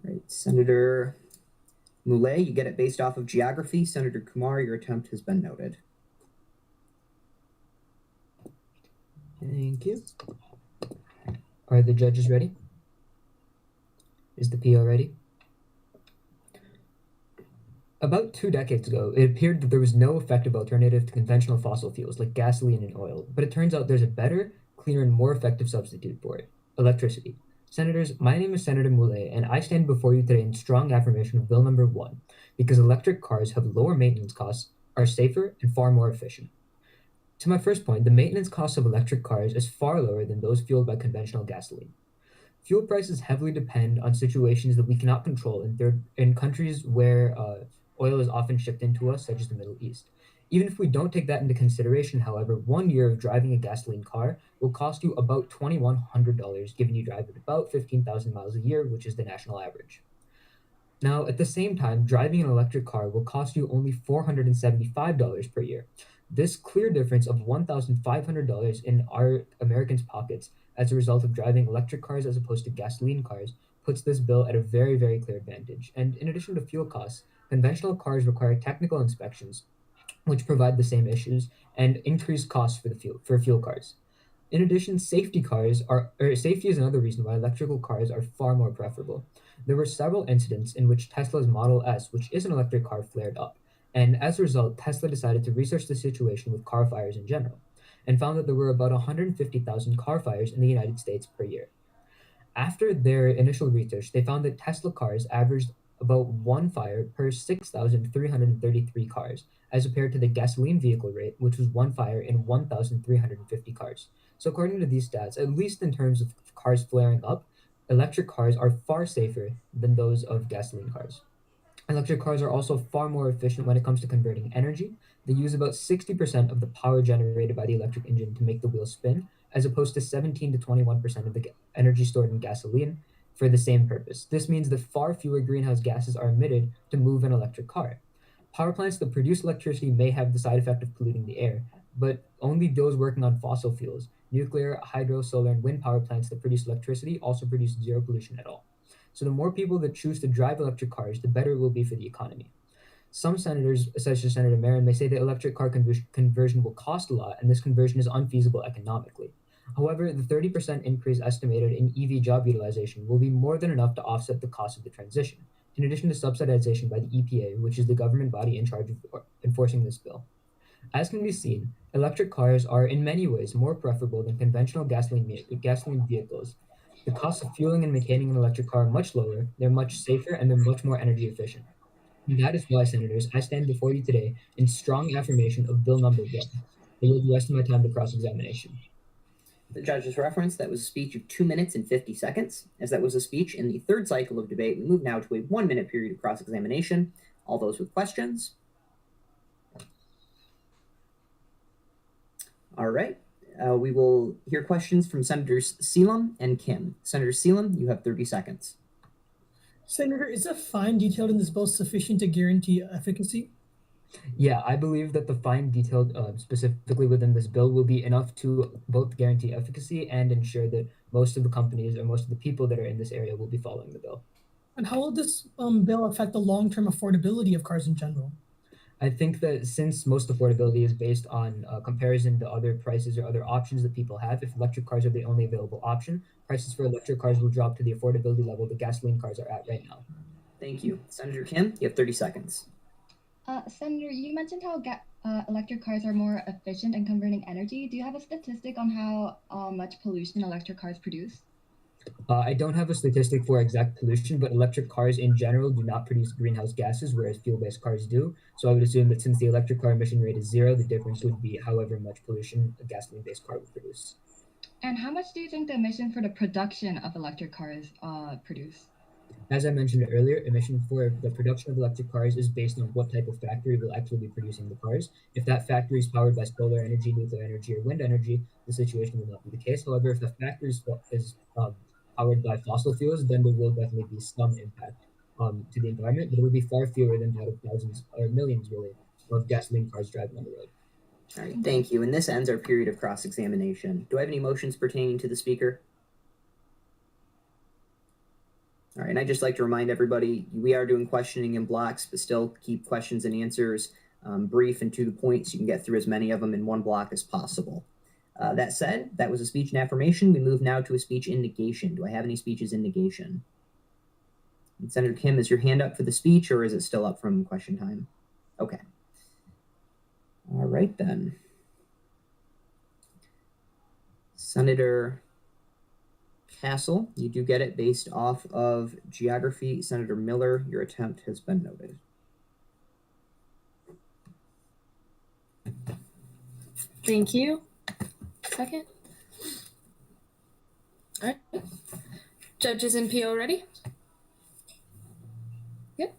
Speaker 8: right, Senator Moulet, you get it based off of geography. Senator Kumar, your attempt has been noted.
Speaker 1: Thank you. Are the judges ready? Is the PO ready? About 2 decades ago, it appeared that there was no effective alternative to conventional fossil fuels like gasoline and oil, but it turns out there's a better, cleaner, and more effective substitute for it: electricity. Senators, my name is Senator Moulet, and I stand before you today in strong affirmation of Bill number 1, because electric cars have lower maintenance costs, are safer, and far more efficient. To my first point, the maintenance cost of electric cars is far lower than those fueled by conventional gasoline. Fuel prices heavily depend on situations that we cannot control in countries where oil is often shipped into us, such as the Middle East. Even if we don't take that into consideration, however, 1 year of driving a gasoline car will cost you about $2,100, given you drive it about 15,000 miles a year, which is the national average. Now, at the same time, driving an electric car will cost you only $475 per year. This clear difference of $1,500 in our Americans' pockets as a result of driving electric cars as opposed to gasoline cars puts this bill at a very, very clear advantage. And in addition to fuel costs, conventional cars require technical inspections, which provide the same issues and increased costs for fuel cars. In addition, safety is another reason why electrical cars are far more preferable. There were several incidents in which Tesla's Model S, which is an electric car, flared up. And as a result, Tesla decided to research the situation with car fires in general, and found that there were about 150,000 car fires in the United States per year. After their initial research, they found that Tesla cars averaged about 1 fire per 6,333 cars, as compared to the gasoline vehicle rate, which was 1 fire in 1,350 cars. So according to these stats, at least in terms of cars flaring up, electric cars are far safer than those of gasoline cars. Electric cars are also far more efficient when it comes to converting energy. They use about 60% of the power generated by the electric engine to make the wheels spin, as opposed to 17 to 21% of the energy stored in gasoline for the same purpose. This means that far fewer greenhouse gases are emitted to move an electric car. Power plants that produce electricity may have the side effect of polluting the air, but only those working on fossil fuels, nuclear, hydro, solar, and wind power plants that produce electricity also produce zero pollution at all. So the more people that choose to drive electric cars, the better it will be for the economy. Some senators, such as Senator Marin, may say that electric car conversion will cost a lot, and this conversion is unfeasible economically. However, the 30% increase estimated in EV job utilization will be more than enough to offset the cost of the transition, in addition to subsidization by the EPA, which is the government body in charge of enforcing this bill. As can be seen, electric cars are in many ways more preferable than conventional gasoline vehicles. The cost of fueling and maintaining an electric car are much lower, they're much safer, and they're much more energy efficient. And that is why, Senators, I stand before you today in strong affirmation of Bill number 1. I yield the rest of my time to cross-examination.
Speaker 8: The judge's reference, that was a speech of 2 minutes and 50 seconds. As that was a speech in the third cycle of debate, we move now to a 1-minute period of cross-examination. All those with questions? All right. We will hear questions from Senators Selam and Kim. Senator Selam, you have 30 seconds.
Speaker 10: Senator, is a fine detailed in this bill sufficient to guarantee efficacy?
Speaker 1: Yeah, I believe that the fine detailed specifically within this bill will be enough to both guarantee efficacy and ensure that most of the companies or most of the people that are in this area will be following the bill.
Speaker 10: And how will this bill affect the long-term affordability of cars in general?
Speaker 1: I think that since most affordability is based on comparison to other prices or other options that people have, if electric cars are the only available option, prices for electric cars will drop to the affordability level that gasoline cars are at right now.
Speaker 8: Thank you. Senator Kim, you have 30 seconds.
Speaker 11: Senator, you mentioned how electric cars are more efficient in converting energy. Do you have a statistic on how much pollution electric cars produce?
Speaker 1: I don't have a statistic for exact pollution, but electric cars in general do not produce greenhouse gases, whereas fuel-based cars do. So I would assume that since the electric car emission rate is 0, the difference would be however much pollution a gasoline-based car would produce.
Speaker 11: And how much do you think the emission for the production of electric cars produce?
Speaker 1: As I mentioned earlier, emission for the production of electric cars is based on what type of factory will actually be producing the cars. If that factory is powered by solar energy, nuclear energy, or wind energy, the situation will not be the case. However, if the factory is powered by fossil fuels, then there will definitely be some impact to the environment, but it would be far fewer than that of thousands or millions, really, of gasoline cars driving on the road.
Speaker 8: All right, thank you. And this ends our period of cross-examination. Do I have any motions pertaining to the speaker? All right, and I'd just like to remind everybody, we are doing questioning in blocks, but still keep questions and answers brief and to the point so you can get through as many of them in one block as possible. That said, that was a speech in affirmation. We move now to a speech in negation. Do I have any speeches in negation? And Senator Kim, is your hand up for the speech or is it still up from question time? Okay. All right, then. Senator Castle, you do get it based off of geography. Senator Miller, your attempt has been noted.
Speaker 15: Thank you. Second. All right. Judges and PO ready? Yep.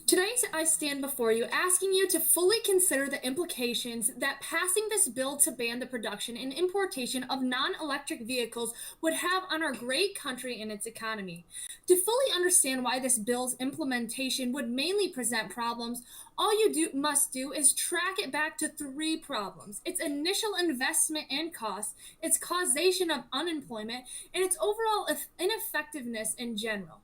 Speaker 15: Today, I stand before you asking you to fully consider the implications that passing this bill to ban the production and importation of non-electric vehicles would have on our great country and its economy. To fully understand why this bill's implementation would mainly present problems, all you must do is track it back to 3 problems: its initial investment and cost, its causation of unemployment, and its overall ineffectiveness in general.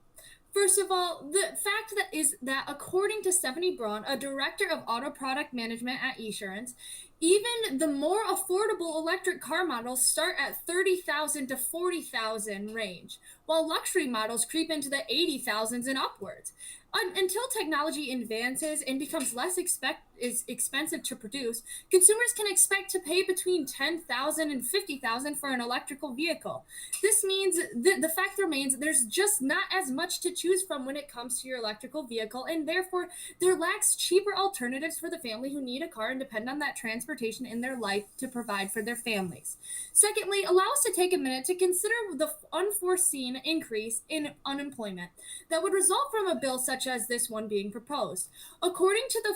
Speaker 15: First of all, the fact that according to Stephanie Braun, a director of auto product management at Esurance, even the more affordable electric car models start at $30,000 to $40,000 range, while luxury models creep into the $80,000s and upwards. Until technology advances and becomes less expensive to produce, consumers can expect to pay between $10,000 and $50,000 for an electrical vehicle. This means the fact remains there's just not as much to choose from when it comes to your electrical vehicle, and therefore there lacks cheaper alternatives for the family who need a car and depend on that transportation in their life to provide for their families. Secondly, allow us to take a minute to consider the unforeseen increase in unemployment that would result from a bill such as this one being proposed. According to the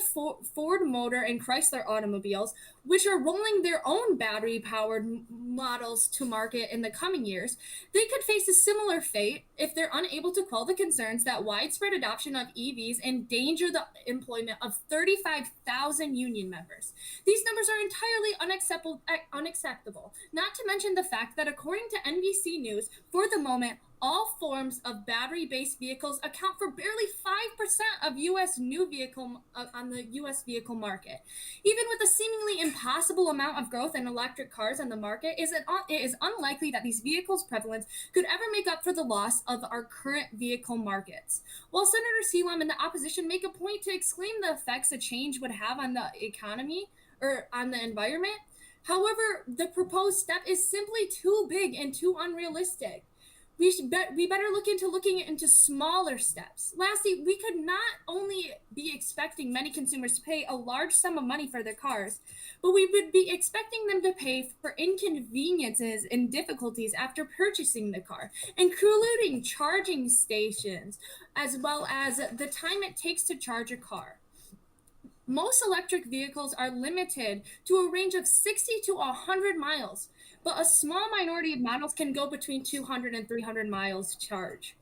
Speaker 15: Ford Motor and Chrysler automobiles, which are rolling their own battery-powered models to market in the coming years, they could face a similar fate if they're unable to quell the concerns that widespread adoption of EVs endanger the employment of 35,000 union members. These numbers are entirely unacceptable, not to mention the fact that according to NBC News, for the moment, all forms of battery-based vehicles account for barely 5% of U.S. new vehicle on the U.S. vehicle market. Even with a seemingly impossible amount of growth in electric cars on the market, it is unlikely that these vehicles' prevalence could ever make up for the loss of our current vehicle markets. While Senator Selam and the opposition make a point to exclaim the effects a change would have on the economy or on the environment, however, the proposed step is simply too big and too unrealistic. We better look into smaller steps. Lastly, we could not only be expecting many consumers to pay a large sum of money for their cars, but we would be expecting them to pay for inconveniences and difficulties after purchasing the car, including charging stations, as well as the time it takes to charge a car. Most electric vehicles are limited to a range of 60 to 100 miles, but a small minority of models can go between 200 and 300 miles charge.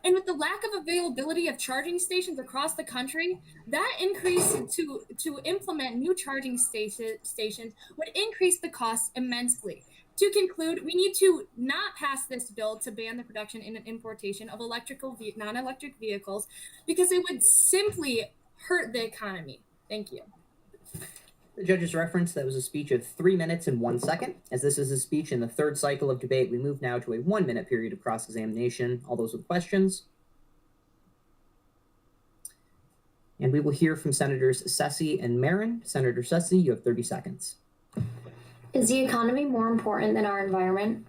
Speaker 15: And with the lack of availability of charging stations across the country, that increase to implement new charging stations would increase the cost immensely. To conclude, we need to not pass this bill to ban the production and importation of non-electric vehicles because it would simply hurt the economy. Thank you.
Speaker 8: The judge's reference, that was a speech of 3 minutes and 1 second. As this is a speech in the 3rd cycle of debate, we move now to a 1-minute period of cross-examination. All those with questions? And we will hear from Senators Sessi and Marin. Senator Sessi, you have 30 seconds.
Speaker 3: Is the economy more important than our environment?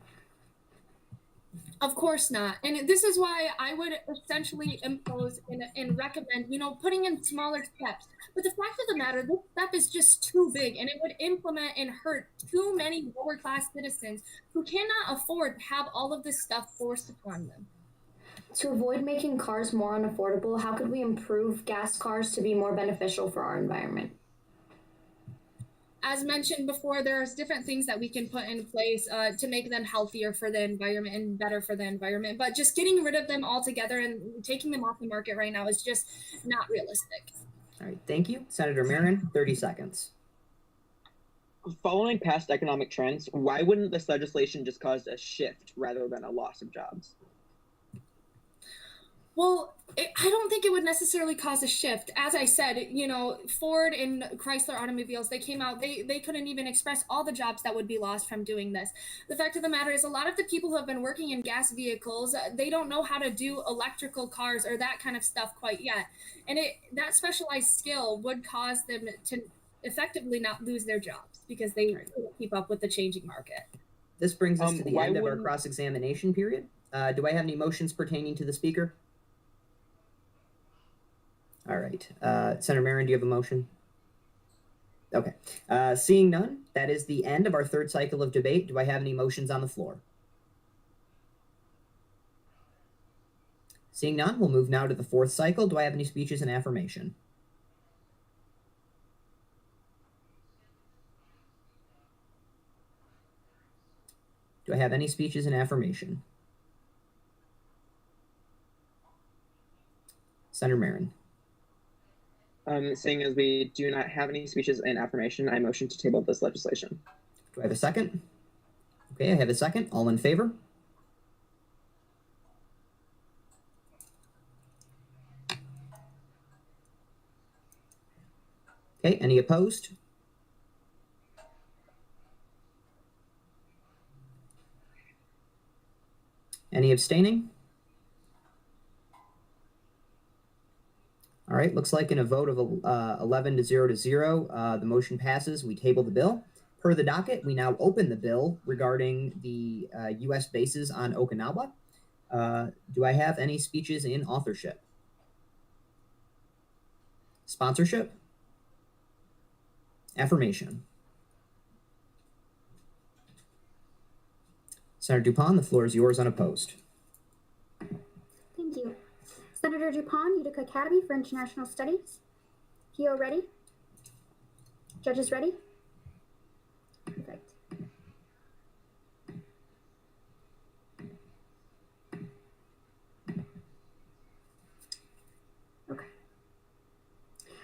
Speaker 15: Of course not. And this is why I would essentially impose and recommend, putting in smaller steps. But the fact of the matter, this step is just too big and it would implement and hurt too many lower class citizens who cannot afford to have all of this stuff forced upon them.
Speaker 3: To avoid making cars more unaffordable, how could we improve gas cars to be more beneficial for our environment?
Speaker 15: As mentioned before, there's different things that we can put in place to make them healthier for the environment and better for the environment. But just getting rid of them altogether and taking them off the market right now is just not realistic.
Speaker 8: All right, thank you. Senator Marin, 30 seconds.
Speaker 14: Following past economic trends, why wouldn't this legislation just cause a shift rather than a loss of jobs?
Speaker 15: Well, I don't think it would necessarily cause a shift. As I said, Ford and Chrysler automobiles, they came out, they couldn't even express all the jobs that would be lost from doing this. The fact of the matter is a lot of the people who have been working in gas vehicles, they don't know how to do electrical cars or that kind of stuff quite yet. And that specialized skill would cause them to effectively not lose their jobs because they couldn't keep up with the changing market.
Speaker 8: This brings us to the end of our cross-examination period. Do I have any motions pertaining to the speaker? All right. Senator Marin, do you have a motion? Okay. Seeing none, that is the end of our third cycle of debate. Do I have any motions on the floor? Seeing none, we'll move now to the fourth cycle. Do I have any speeches in affirmation? Do I have any speeches in affirmation? Senator Marin.
Speaker 14: Seeing as we do not have any speeches in affirmation, I motion to table this legislation.
Speaker 8: Do I have a second? Okay, I have a second. All in favor? Okay, any opposed? Any abstaining? All right, looks like in a vote of 11 to 0, the motion passes. We table the bill. Per the docket, we now open the bill regarding the U.S. bases on Okinawa. Do I have any speeches in authorship? Sponsorship? Affirmation? Senator Dupont, the floor is yours unopposed.
Speaker 7: Thank you. Senator Dupont, Utica Academy for International Studies. PO ready? Judges ready? Perfect. Okay.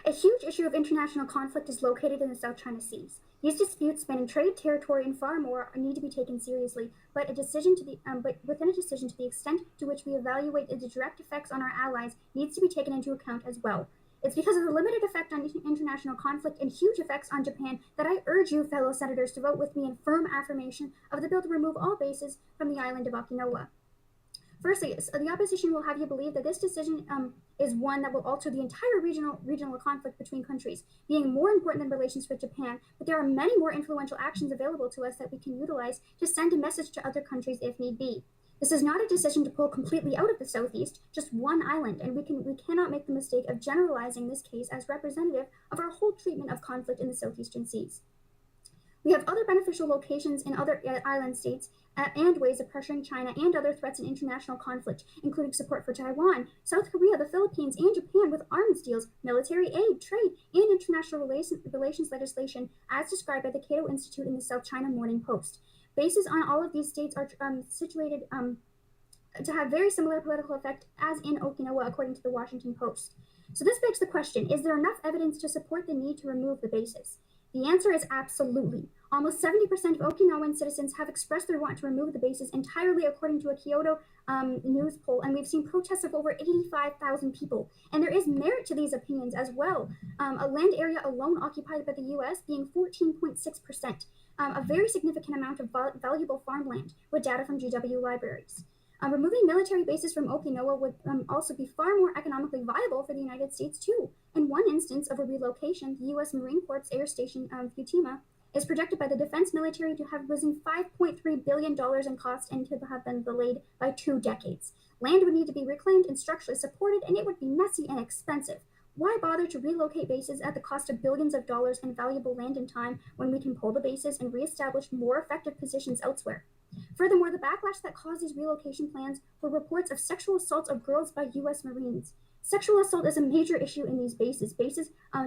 Speaker 7: A huge issue of international conflict is located in the South China Seas. These disputes spanning trade, territory, and far more need to be taken seriously, but within a decision to the extent to which we evaluate the direct effects on our allies needs to be taken into account as well. It's because of the limited effect on international conflict and huge effects on Japan that I urge you, fellow senators, to vote with me in firm affirmation of the bill to remove all bases from the island of Okinawa. Firstly, the opposition will have you believe that this decision is one that will alter the entire regional conflict between countries, being more important than relations with Japan, but there are many more influential actions available to us that we can utilize to send a message to other countries if need be. This is not a decision to pull completely out of the Southeast, just one island, and we cannot make the mistake of generalizing this case as representative of our whole treatment of conflict in the Southeastern Seas. We have other beneficial locations in other island states and ways of pressuring China and other threats in international conflict, including support for Taiwan, South Korea, the Philippines, and Japan with arms deals, military aid, trade, and international relations legislation as described by the Cato Institute in the South China Morning Post. Bases on all of these states are situated to have very similar political effect as in Okinawa, according to the Washington Post. So this begs the question, is there enough evidence to support the need to remove the bases? The answer is absolutely. Almost 70% of Okinawan citizens have expressed their want to remove the bases entirely according to a Kyoto news poll, and we've seen protests of over 85,000 people. And there is merit to these opinions as well. A land area alone occupied by the U.S. being 14.6%, a very significant amount of valuable farmland with data from GW libraries. Removing military bases from Okinawa would also be far more economically viable for the United States too. In one instance of a relocation, the U.S. Marine Corps Air Station Fukushima is projected by the defense military to have risen $5.3 billion in cost and to have been delayed by 2 decades. Land would need to be reclaimed and structurally supported, and it would be messy and expensive. Why bother to relocate bases at the cost of billions of dollars and valuable land and time when we can pull the bases and reestablish more effective positions elsewhere? Furthermore, the backlash that caused these relocation plans were reports of sexual assaults of girls by U.S. Marines. Sexual assault is a major issue in these bases,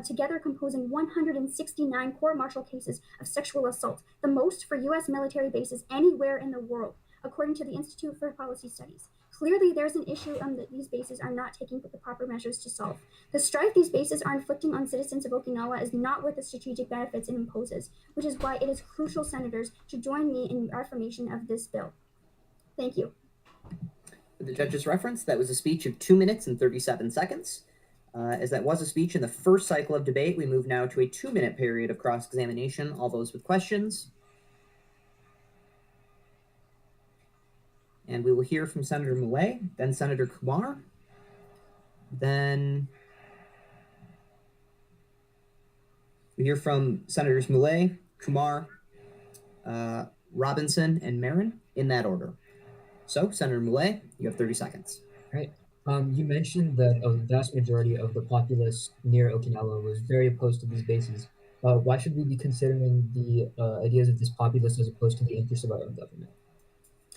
Speaker 7: together composing 169 court-martial cases of sexual assault, the most for U.S. military bases anywhere in the world, according to the Institute for Policy Studies. Clearly, there's an issue that these bases are not taking the proper measures to solve. The strife these bases are inflicting on citizens of Okinawa is not worth the strategic benefits it imposes, which is why it is crucial, senators, to join me in affirmation of this bill. Thank you.
Speaker 8: For the judge's reference, that was a speech of 2 minutes and 37 seconds. As that was a speech in the first cycle of debate, we move now to a 2-minute period of cross-examination. All those with questions. And we will hear from Senator Millet, then Senator Kumar, then we hear from Senators Millet, Kumar, Robinson, and Marin in that order. So, Senator Millet, you have 30 seconds.
Speaker 1: Right. You mentioned that a vast majority of the populace near Okinawa was very opposed to these bases. Why should we be considering the ideas of this populace as opposed to the interests of our own government?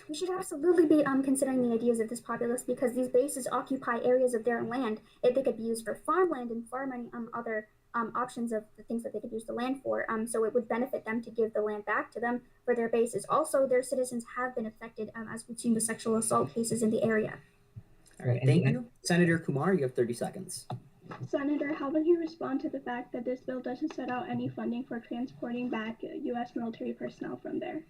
Speaker 7: We should absolutely be considering the ideas of this populace because these bases occupy areas of their land. They could be used for farmland and far many other options of the things that they could use the land for. So it would benefit them to give the land back to them for their bases. Also, their citizens have been affected as we've seen with sexual assault cases in the area.
Speaker 8: All right, thank you. Senator Kumar, you have 30 seconds.
Speaker 6: Senator, how would you respond to the fact that this bill doesn't set out any funding for transporting back U.S. military personnel from there?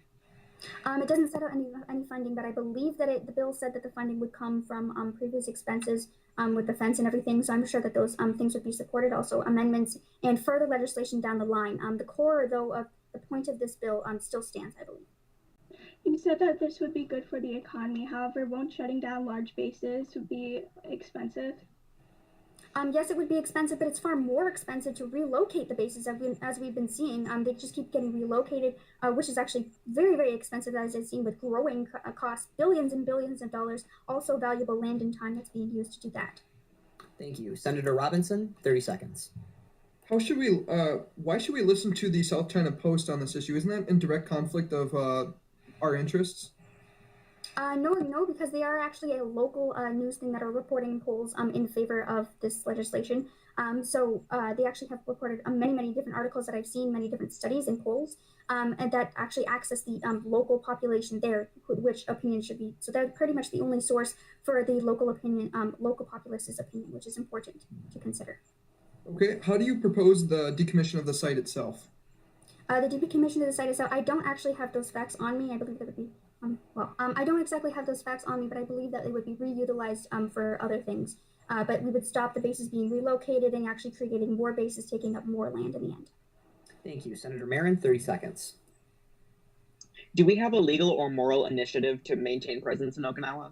Speaker 7: It doesn't set out any funding, but I believe that the bill said that the funding would come from previous expenses with the fence and everything. So I'm sure that those things would be supported. Also, amendments and further legislation down the line. The core, though, of the point of this bill still stands, I believe.
Speaker 6: You said that this would be good for the economy. However, won't shutting down large bases be expensive?
Speaker 7: Yes, it would be expensive, but it's far more expensive to relocate the bases as we've been seeing. They just keep getting relocated, which is actually very, very expensive, as I've seen with growing costs, billions and billions of dollars, also valuable land and time that's being used to do that.
Speaker 8: Thank you. Senator Robinson, 30 seconds.
Speaker 2: Why should we listen to the South China Post on this issue? Isn't that in direct conflict of our interests?
Speaker 7: No, because they are actually a local news thing that are reporting polls in favor of this legislation. So they actually have reported many, many different articles that I've seen, many different studies and polls, and that actually access the local population there, which opinion should be. So they're pretty much the only source for the local opinion, local populace's opinion, which is important to consider.
Speaker 2: Okay, how do you propose the decommission of the site itself?
Speaker 7: The decommission of the site itself, I don't actually have those facts on me. I believe that would be I don't exactly have those facts on me, but I believe that they would be reutilized for other things. But we would stop the bases being relocated and actually creating more bases, taking up more land in the end.
Speaker 8: Thank you. Senator Marin, 30 seconds.
Speaker 14: Do we have a legal or moral initiative to maintain presence in Okinawa?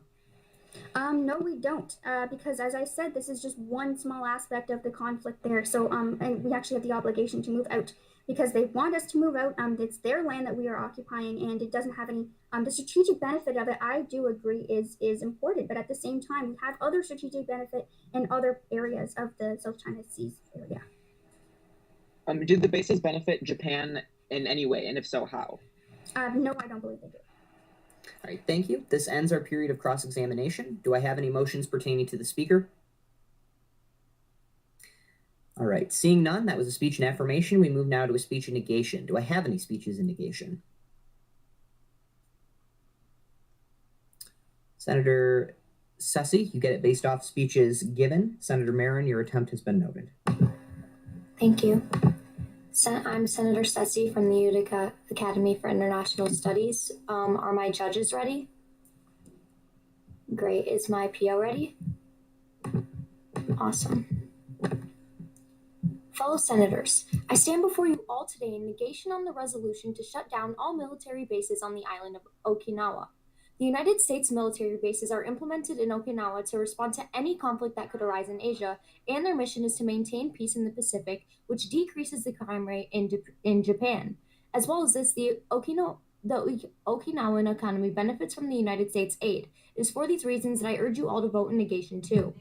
Speaker 7: No, we don't, because as I said, this is just one small aspect of the conflict there. So, and we actually have the obligation to move out because they want us to move out. It's their land that we are occupying, and it doesn't have any. The strategic benefit of it, I do agree, is important. But at the same time, we have other strategic benefit in other areas of the South China Seas area.
Speaker 14: Do the bases benefit Japan in any way, and if so, how?
Speaker 7: No, I don't believe they do.
Speaker 8: All right, thank you. This ends our period of cross-examination. Do I have any motions pertaining to the speaker? All right, seeing none, that was a speech in affirmation. We move now to a speech in negation. Do I have any speeches in negation? Senator Sessi, you get it based off speeches given. Senator Marin, your attempt has been noted.
Speaker 3: Thank you. I'm Senator Sessi from the Utica Academy for International Studies. Are my judges ready? Great. Is my PO ready? Awesome. Fellow Senators, I stand before you all today in negation on the resolution to shut down all military bases on the island of Okinawa. The United States military bases are implemented in Okinawa to respond to any conflict that could arise in Asia, and their mission is to maintain peace in the Pacific, which decreases the crime rate in Japan. As well as this, the Okinawan economy benefits from the United States aid. It is for these reasons that I urge you all to vote in negation too.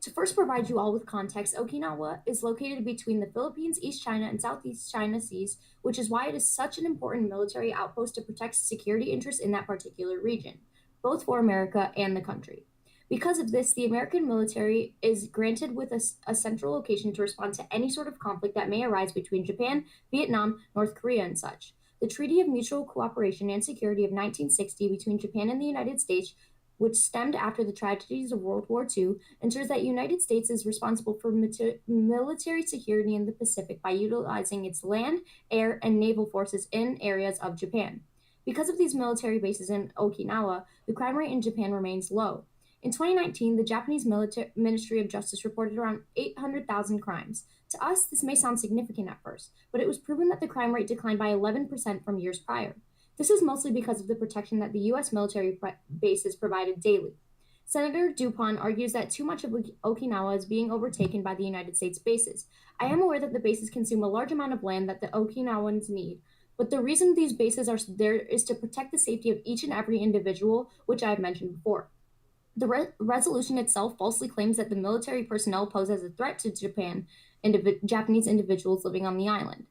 Speaker 3: To first provide you all with context, Okinawa is located between the Philippines, East China, and Southeast China Seas, which is why it is such an important military outpost to protect security interests in that particular region, both for America and the country. Because of this, the American military is granted with a central location to respond to any sort of conflict that may arise between Japan, Vietnam, North Korea, and such. The Treaty of Mutual Cooperation and Security of 1960 between Japan and the United States, which stemmed after the tragedies of World War II, ensures that United States is responsible for military security in the Pacific by utilizing its land, air, and naval forces in areas of Japan. Because of these military bases in Okinawa, the crime rate in Japan remains low. In 2019, the Japanese Ministry of Justice reported around 800,000 crimes. To us, this may sound significant at first, but it was proven that the crime rate declined by 11% from years prior. This is mostly because of the protection that the U.S. military bases provided daily. Senator Dupont argues that too much of Okinawa is being overtaken by the United States bases. I am aware that the bases consume a large amount of land that the Okinawans need, but the reason these bases are there is to protect the safety of each and every individual, which I have mentioned before. The resolution itself falsely claims that the military personnel pose as a threat to Japanese individuals living on the island.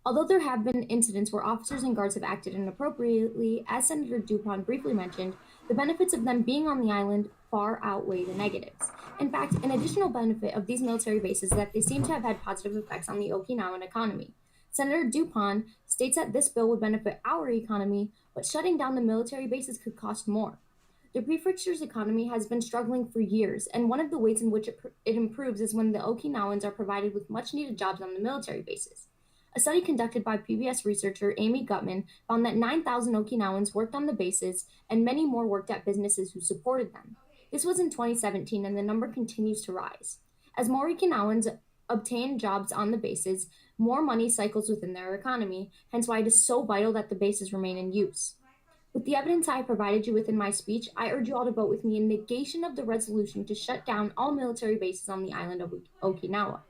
Speaker 3: Although there have been incidents where officers and guards have acted inappropriately, as Senator Dupont briefly mentioned, the benefits of them being on the island far outweigh the negatives. In fact, an additional benefit of these military bases is that they seem to have had positive effects on the Okinawan economy. Senator Dupont states that this bill would benefit our economy, but shutting down the military bases could cost more. The prefecture's economy has been struggling for years, and one of the ways in which it improves is when the Okinawans are provided with much needed jobs on the military bases. A study conducted by PBS researcher Amy Gutman found that 9,000 Okinawans worked on the bases, and many more worked at businesses who supported them. This was in 2017, and the number continues to rise. As more Okinawans obtain jobs on the bases, more money cycles within their economy, hence why it is so vital that the bases remain in use. With the evidence I provided you with in my speech, I urge you all to vote with me in negation of the resolution to shut down all military bases on the island of Okinawa.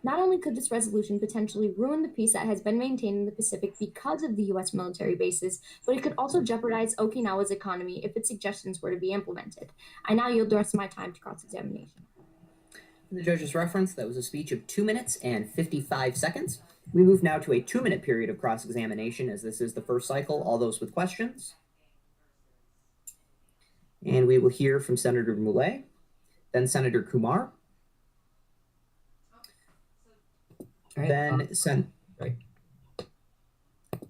Speaker 3: Not only could this resolution potentially ruin the peace that has been maintained in the Pacific because of the U.S. military bases, but it could also jeopardize Okinawa's economy if its suggestions were to be implemented. I now yield the rest of my time to cross-examination.
Speaker 8: The judge's reference, that was a speech of 2 minutes and 55 seconds. We move now to a 2-minute period of cross-examination, as this is the first cycle. All those with questions. And we will hear from Senator Moulet, then Senator Kumar,
Speaker 1: Sorry.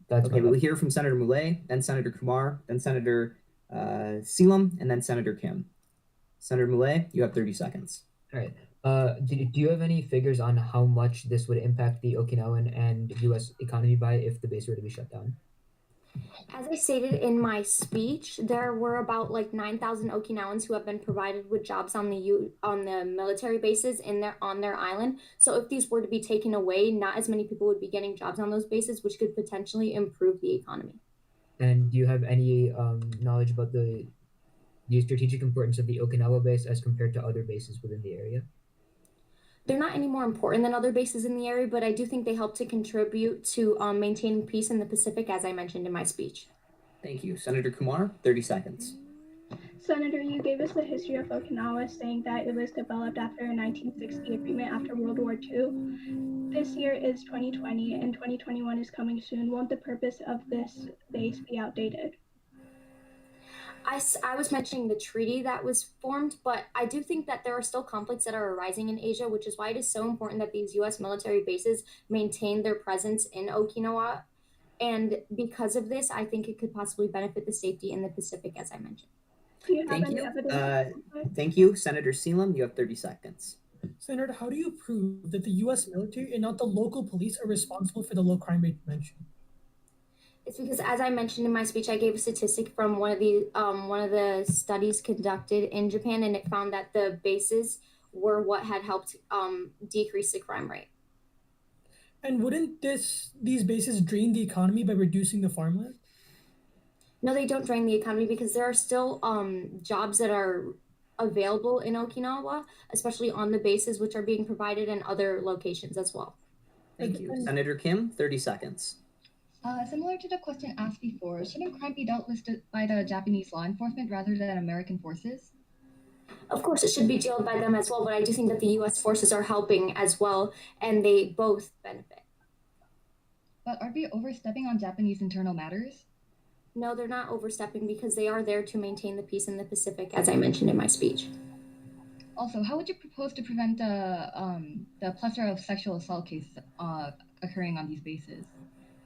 Speaker 8: We will hear from Senator Moulet, then Senator Kumar, then Senator Selam, and then Senator Kim. Senator Moulet, you have 30 seconds.
Speaker 1: All right. Do you have any figures on how much this would impact the Okinawan and U.S. economy by if the base were to be shut down?
Speaker 3: As I stated in my speech, there were about 9,000 Okinawans who have been provided with jobs on the military bases on their island. So if these were to be taken away, not as many people would be getting jobs on those bases, which could potentially improve the economy.
Speaker 1: And do you have any knowledge about the strategic importance of the Okinawa base as compared to other bases within the area?
Speaker 3: They're not any more important than other bases in the area, but I do think they help to contribute to maintaining peace in the Pacific, as I mentioned in my speech.
Speaker 8: Thank you. Senator Kumar, 30 seconds.
Speaker 6: Senator, you gave us the history of Okinawa, saying that it was developed after a 1960 agreement after World War II. This year is 2020, and 2021 is coming soon. Won't the purpose of this base be outdated?
Speaker 3: I was mentioning the treaty that was formed, but I do think that there are still conflicts that are arising in Asia, which is why it is so important that these U.S. military bases maintain their presence in Okinawa. And because of this, I think it could possibly benefit the safety in the Pacific, as I mentioned.
Speaker 6: Do you have any evidence?
Speaker 8: Thank you. Senator Selam, you have 30 seconds.
Speaker 10: Senator, how do you prove that the U.S. military and not the local police are responsible for the low crime rate mentioned?
Speaker 3: It's because, as I mentioned in my speech, I gave a statistic from one of the studies conducted in Japan, and it found that the bases were what had helped decrease the crime rate.
Speaker 10: And wouldn't these bases drain the economy by reducing the farmland?
Speaker 3: No, they don't drain the economy because there are still jobs that are available in Okinawa, especially on the bases, which are being provided in other locations as well.
Speaker 8: Thank you. Senator Kim, 30 seconds.
Speaker 11: Similar to the question asked before, shouldn't crime be dealt with by the Japanese law enforcement rather than American forces?
Speaker 3: Of course, it should be dealt by them as well, but I do think that the U.S. forces are helping as well, and they both benefit.
Speaker 11: But are we overstepping on Japanese internal matters?
Speaker 3: No, they're not overstepping because they are there to maintain the peace in the Pacific, as I mentioned in my speech.
Speaker 11: Also, how would you propose to prevent the plethora of sexual assault cases occurring on these bases?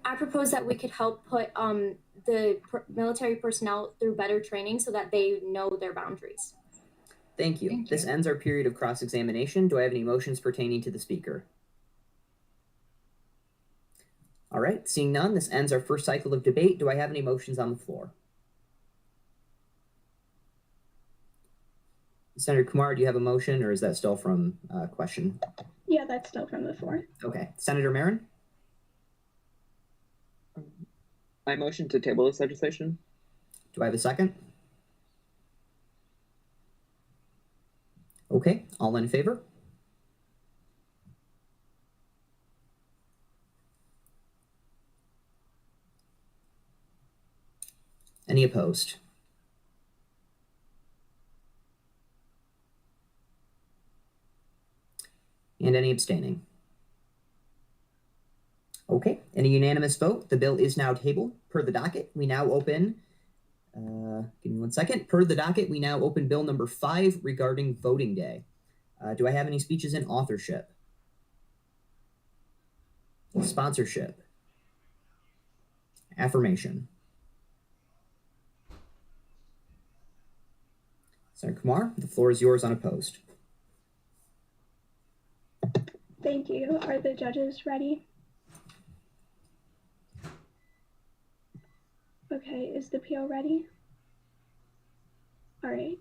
Speaker 3: I propose that we could help put the military personnel through better training so that they know their boundaries.
Speaker 8: Thank you. This ends our period of cross-examination. Do I have any motions pertaining to the speaker? All right, seeing none, this ends our first cycle of debate. Do I have any motions on the floor? Senator Kumar, do you have a motion, or is that still from question?
Speaker 6: Yeah, that's still from the floor.
Speaker 8: Okay. Senator Marin?
Speaker 14: I motion to table this legislation.
Speaker 8: Do I have a second? Okay, all in favor? Any opposed? And any abstaining? Okay, in a unanimous vote, the bill is now tabled. Per the docket, we now open, give me 1 second. Per the docket, we now open bill number 5 regarding voting day. Do I have any speeches in authorship? Sponsorship? Affirmation? Senator Kumar, the floor is yours unopposed.
Speaker 6: Thank you. Are the judges ready? Okay, is the PO ready? All right.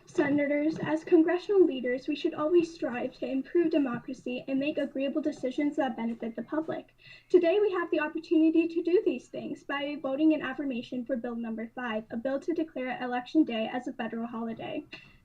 Speaker 6: Senators, as congressional leaders, we should always strive to improve democracy and make agreeable decisions that benefit the public. Today, we have the opportunity to do these things by voting in affirmation for Bill number 5, a bill to declare Election Day as a federal holiday.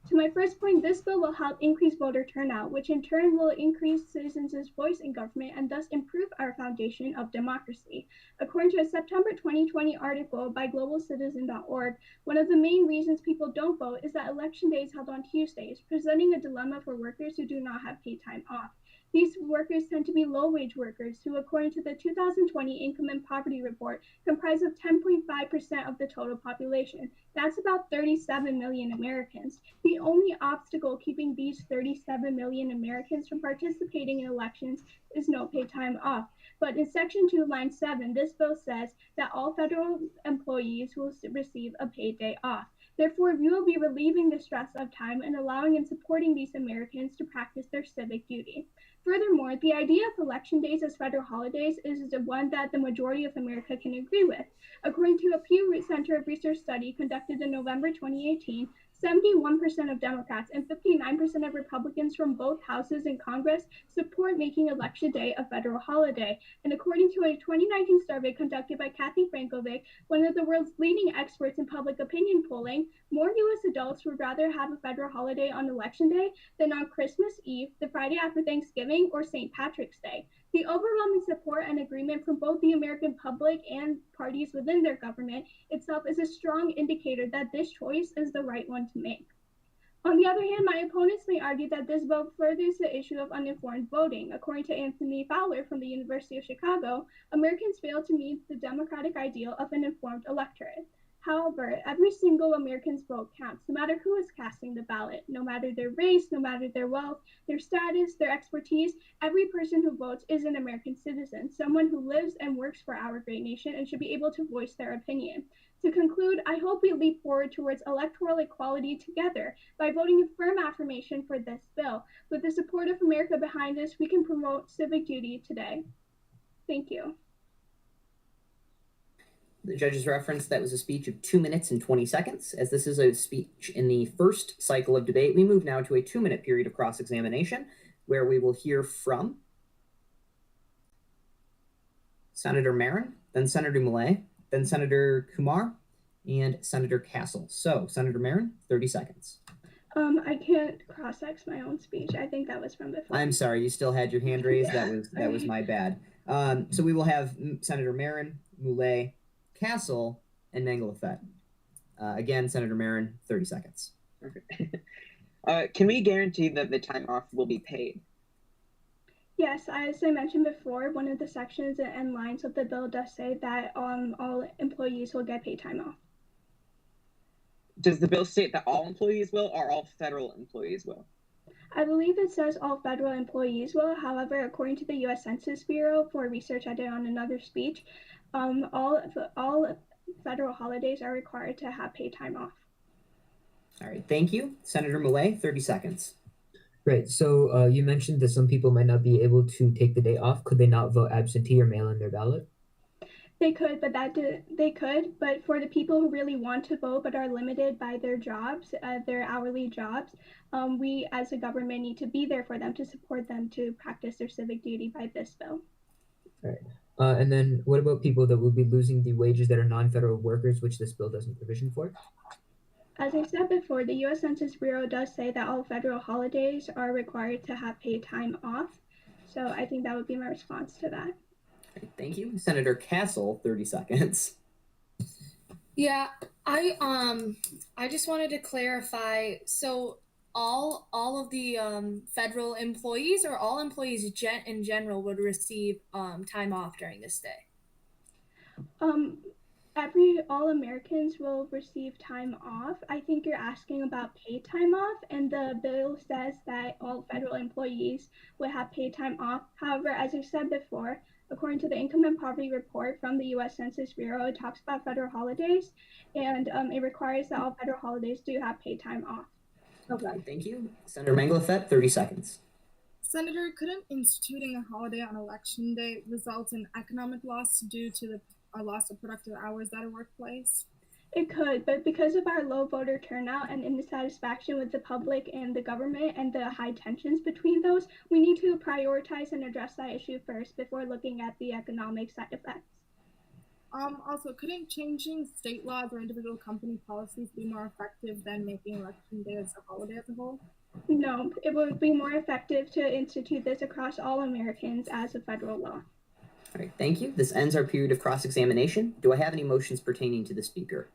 Speaker 6: To my first point, this bill will help increase voter turnout, which in turn will increase citizens' voice in government and thus improve our foundation of democracy. According to a September 2020 article by globalcitizen.org, one of the main reasons people don't vote is that election day is held on Tuesdays, presenting a dilemma for workers who do not have paid time off. These workers tend to be low-wage workers who, according to the 2020 Income and Poverty Report, comprise of 10.5% of the total population. That's about 37 million Americans. The only obstacle keeping these 37 million Americans from participating in elections is no paid time off. But in Section 2, Line 7, this bill says that all federal employees will receive a paid day off. Therefore, we will be relieving the stress of time and allowing and supporting these Americans to practice their civic duty. Furthermore, the idea of election days as federal holidays is the one that the majority of America can agree with. According to a Pew Center research study conducted in November 2018, 71% of Democrats and 59% of Republicans from both houses in Congress support making Election Day a federal holiday. And according to a 2019 survey conducted by Kathy Frankovic, one of the world's leading experts in public opinion polling, more U.S. adults would rather have a federal holiday on Election Day than on Christmas Eve, the Friday after Thanksgiving, or St. Patrick's Day. The overwhelming support and agreement from both the American public and parties within their government itself is a strong indicator that this choice is the right one to make. On the other hand, my opponents may argue that this vote furthers the issue of uninformed voting. According to Anthony Fowler from the University of Chicago, Americans fail to meet the democratic ideal of an informed electorate. However, every single American's vote counts, no matter who is casting the ballot, no matter their race, no matter their wealth, their status, their expertise. Every person who votes is an American citizen, someone who lives and works for our great nation and should be able to voice their opinion. To conclude, I hope we leap forward towards electoral equality together by voting in firm affirmation for this bill. With the support of America behind us, we can promote civic duty today. Thank you.
Speaker 8: The judges referenced that was a speech of 2 minutes and 20 seconds. As this is a speech in the first cycle of debate, we move now to a 2-minute period of cross-examination where we will hear from Senator Marin, then Senator Millay, then Senator Kumar, and Senator Castle. So, Senator Marin, 30 seconds.
Speaker 6: I can't cross-ex my own speech. I think that was from before.
Speaker 8: I'm sorry, you still had your hand raised. That was
Speaker 6: Sorry.
Speaker 8: my bad. So we will have Senator Marin, Moulet, Castle, and Mangalafet. Again, Senator Marin, 30 seconds.
Speaker 14: Okay. Can we guarantee that the time off will be paid?
Speaker 6: Yes, as I mentioned before, one of the sections and lines of the bill does say that all employees will get paid time off.
Speaker 14: Does the bill state that all employees will, or all federal employees will?
Speaker 6: I believe it says all federal employees will. However, according to the U.S. Census Bureau, for research I did on another speech, all federal holidays are required to have paid time off.
Speaker 8: All right, thank you. Senator Moulet, 30 seconds.
Speaker 1: Right. So you mentioned that some people might not be able to take the day off. Could they not vote absentee or mail in their ballot?
Speaker 6: They could, but for the people who really want to vote but are limited by their jobs, their hourly jobs, we as a government need to be there for them to support them to practice their civic duty by this bill.
Speaker 1: All right. And then what about people that will be losing the wages that are non-federal workers, which this bill doesn't provision for?
Speaker 6: As I said before, the U.S. Census Bureau does say that all federal holidays are required to have paid time off. So I think that would be my response to that.
Speaker 8: Thank you. Senator Castle, 30 seconds.
Speaker 15: Yeah, I just wanted to clarify. So all of the federal employees or all employees in general would receive time off during this day.
Speaker 6: All Americans will receive time off. I think you're asking about paid time off, and the bill says that all federal employees will have paid time off. However, as I said before, according to the Income and Poverty Report from the U.S. Census Bureau, it talks about federal holidays, and it requires that all federal holidays do have paid time off.
Speaker 8: Okay. Thank you. Senator Mangalafet, 30 seconds.
Speaker 16: Senator, couldn't instituting a holiday on election day result in economic loss due to the loss of productive hours at a workplace?
Speaker 6: It could, but because of our low voter turnout and dissatisfaction with the public and the government and the high tensions between those, we need to prioritize and address that issue first before looking at the economic side effects.
Speaker 16: Also, couldn't changing state laws or individual company policies be more effective than making election day as a holiday as a whole?
Speaker 6: No, it would be more effective to institute this across all Americans as a federal law.
Speaker 8: All right, thank you. This ends our period of cross-examination. Do I have any motions pertaining to the speaker?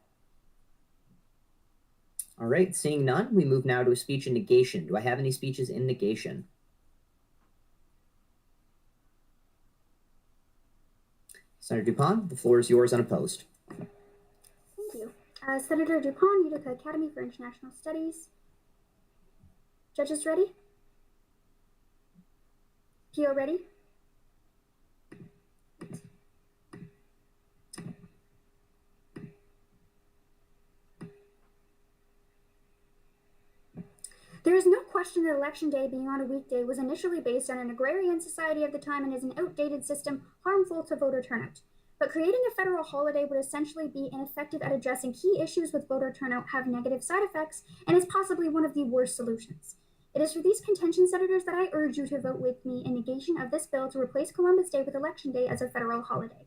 Speaker 8: All right, seeing none, we move now to a speech in negation. Do I have any speeches in negation? Senator Dupont, the floor is yours unopposed.
Speaker 7: Thank you. Senator Dupont, Utica Academy for International Studies. Judges ready? PO ready? There is no question that Election Day being on a weekday was initially based on an agrarian society of the time and is an outdated system harmful to voter turnout. But creating a federal holiday would essentially be ineffective at addressing key issues with voter turnout, have negative side effects, and is possibly one of the worst solutions. It is for these contention, senators, that I urge you to vote with me in negation of this bill to replace Columbus Day with Election Day as a federal holiday.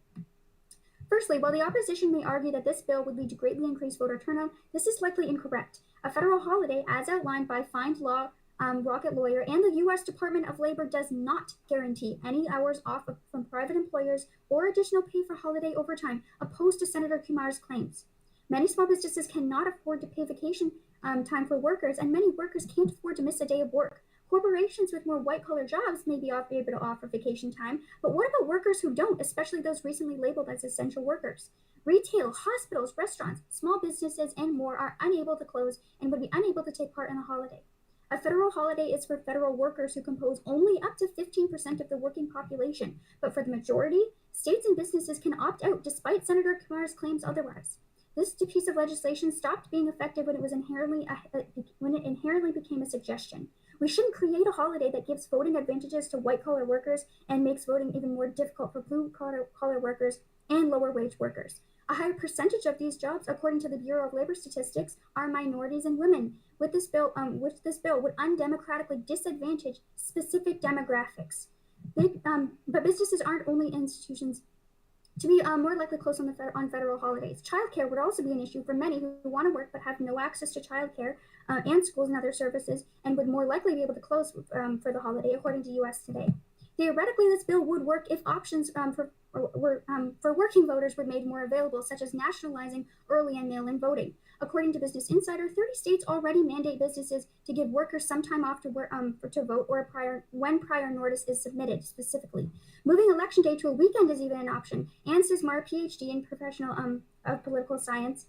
Speaker 7: Firstly, while the opposition may argue that this bill would lead to greatly increased voter turnout, this is likely incorrect. A federal holiday, as outlined by Find Law, Rocket Lawyer, and the U.S. Department of Labor, does not guarantee any hours off from private employers or additional pay for holiday overtime, opposed to Senator Kumar's claims. Many small businesses cannot afford to pay vacation time for workers, and many workers can't afford to miss a day of work. Corporations with more white-collar jobs may be able to offer vacation time, but what about workers who don't, especially those recently labeled as essential workers? Retail, hospitals, restaurants, small businesses, and more are unable to close and would be unable to take part in a holiday. A federal holiday is for federal workers who compose only up to 15% of the working population, but for the majority, states and businesses can opt out despite Senator Kumar's claims otherwise. This piece of legislation stopped being effective when it inherently became a suggestion. We shouldn't create a holiday that gives voting advantages to white-collar workers and makes voting even more difficult for blue-collar workers and lower-wage workers. A higher percentage of these jobs, according to the Bureau of Labor Statistics, are minorities and women. This bill would undemocratically disadvantage specific demographics. But businesses aren't only institutions to be more likely close on federal holidays. Childcare would also be an issue for many who want to work but have no access to childcare and schools and other services, and would more likely be able to close for the holiday, according to U.S. Today. Theoretically, this bill would work if options for working voters were made more available, such as nationalizing early and mail-in voting. According to Business Insider, 30 states already mandate businesses to give workers some time off to vote or when prior notice is submitted specifically. Moving election day to a weekend is even an option. Ann Sismar, PhD in Professor of Political Science,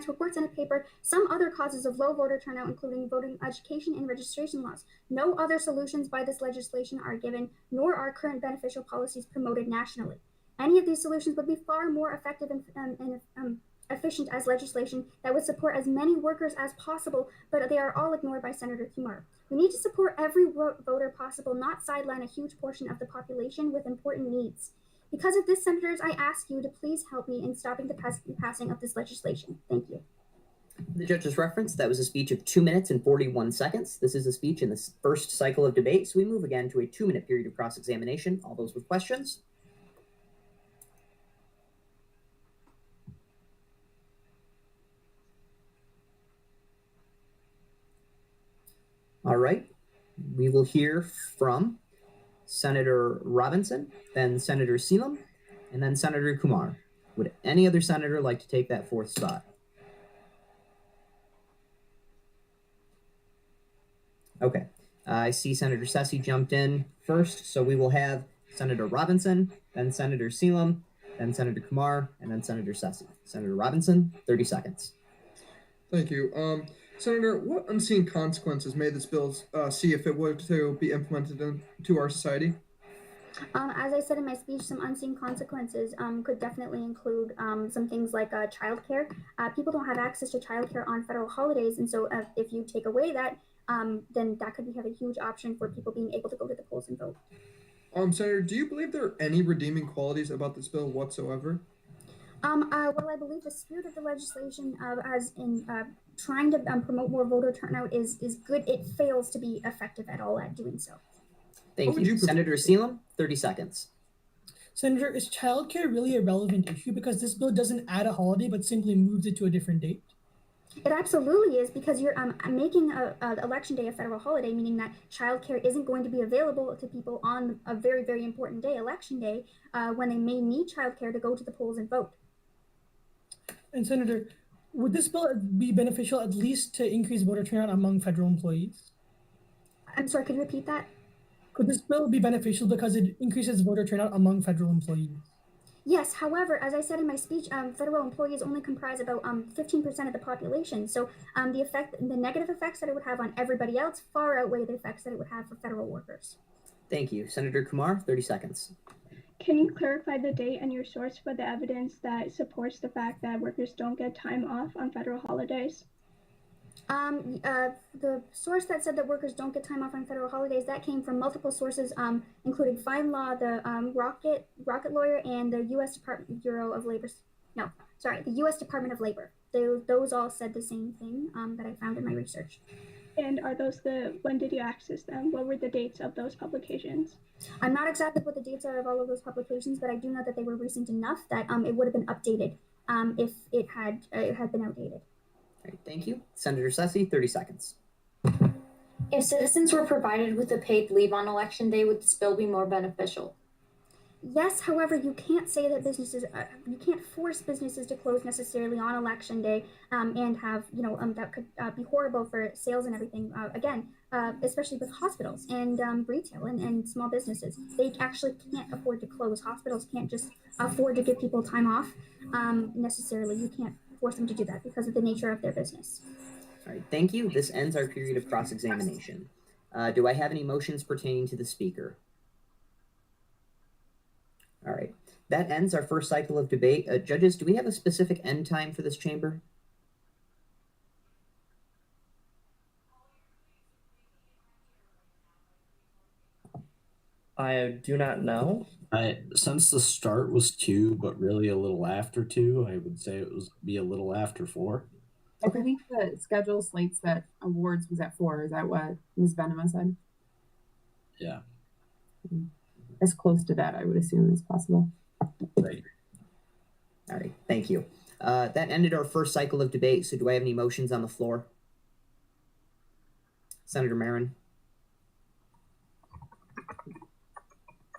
Speaker 7: reports in a paper some other causes of low voter turnout, including voting education and registration laws. No other solutions by this legislation are given, nor are current beneficial policies promoted nationally. Any of these solutions would be far more effective and efficient as legislation that would support as many workers as possible, but they are all ignored by Senator Kumar. We need to support every voter possible, not sideline a huge portion of the population with important needs. Because of this, Senators, I ask you to please help me in stopping the passing of this legislation. Thank you.
Speaker 8: The judge's reference, that was a speech of 2 minutes and 41 seconds. This is a speech in the first cycle of debate, so we move again to a 2-minute period of cross-examination. All those with questions? All right, we will hear from Senator Robinson, then Senator Seelam, and then Senator Kumar. Would any other senator like to take that 4th spot? Okay, I see Senator Sessi jumped in first, so we will have Senator Robinson, then Senator Seelam, then Senator Kumar, and then Senator Sessi. Senator Robinson, 30 seconds.
Speaker 2: Thank you. Senator, what unseen consequences may this bill see if it were to be implemented into our society?
Speaker 7: As I said in my speech, some unseen consequences could definitely include some things like childcare. People don't have access to childcare on federal holidays, and so if you take away that, then that could have a huge option for people being able to go to the polls and vote.
Speaker 2: Senator, do you believe there are any redeeming qualities about this bill whatsoever?
Speaker 7: Well, I believe the spirit of the legislation, as in trying to promote more voter turnout, is good. It fails to be effective at all at doing so.
Speaker 8: Thank you. Senator Seelam, 30 seconds.
Speaker 10: Senator, is childcare really a relevant issue because this bill doesn't add a holiday but simply moves it to a different date?
Speaker 7: It absolutely is, because you're making election day a federal holiday, meaning that childcare isn't going to be available to people on a very, very important day, election day, when they may need childcare to go to the polls and vote.
Speaker 10: And Senator, would this bill be beneficial at least to increase voter turnout among federal employees?
Speaker 7: I'm sorry, could you repeat that?
Speaker 10: Could this bill be beneficial because it increases voter turnout among federal employees?
Speaker 7: Yes, however, as I said in my speech, federal employees only comprise about 15% of the population. So the negative effects that it would have on everybody else far outweigh the effects that it would have for federal workers.
Speaker 8: Thank you. Senator Kumar, 30 seconds.
Speaker 6: Can you clarify the date and your source for the evidence that supports the fact that workers don't get time off on federal holidays?
Speaker 7: The source that said that workers don't get time off on federal holidays, that came from multiple sources, including FindLaw, the Rocket Lawyer, and the U.S. Department of Labor. Those all said the same thing that I found in my research.
Speaker 6: And are those when did you access them? What were the dates of those publications?
Speaker 7: I'm not exactly what the dates are of all of those publications, but I do know that they were recent enough that it would have been updated if it had been outdated.
Speaker 8: All right, thank you. Senator Sessi, 30 seconds.
Speaker 3: If citizens were provided with a paid leave on election day, would this bill be more beneficial?
Speaker 7: Yes, however, you can't say that you can't force businesses to close necessarily on election day and have, that could be horrible for sales and everything. Especially with hospitals and retail and small businesses. They actually can't afford to close. Hospitals can't just afford to give people time off necessarily. You can't force them to do that because of the nature of their business.
Speaker 8: All right, thank you. This ends our period of cross-examination. Do I have any motions pertaining to the speaker? All right, that ends our first cycle of debate. Judges, do we have a specific end time for this chamber?
Speaker 12: I do not know.
Speaker 17: Since the start was 2, but really a little after 2, I would say it was be a little after 4.
Speaker 18: I believe the schedule slates that awards was at 4. Is that what Ms. Venema said?
Speaker 17: Yeah.
Speaker 18: As close to that, I would assume, as possible.
Speaker 8: Right. All right, thank you. That ended our first cycle of debate, so do I have any motions on the floor? Senator Marin.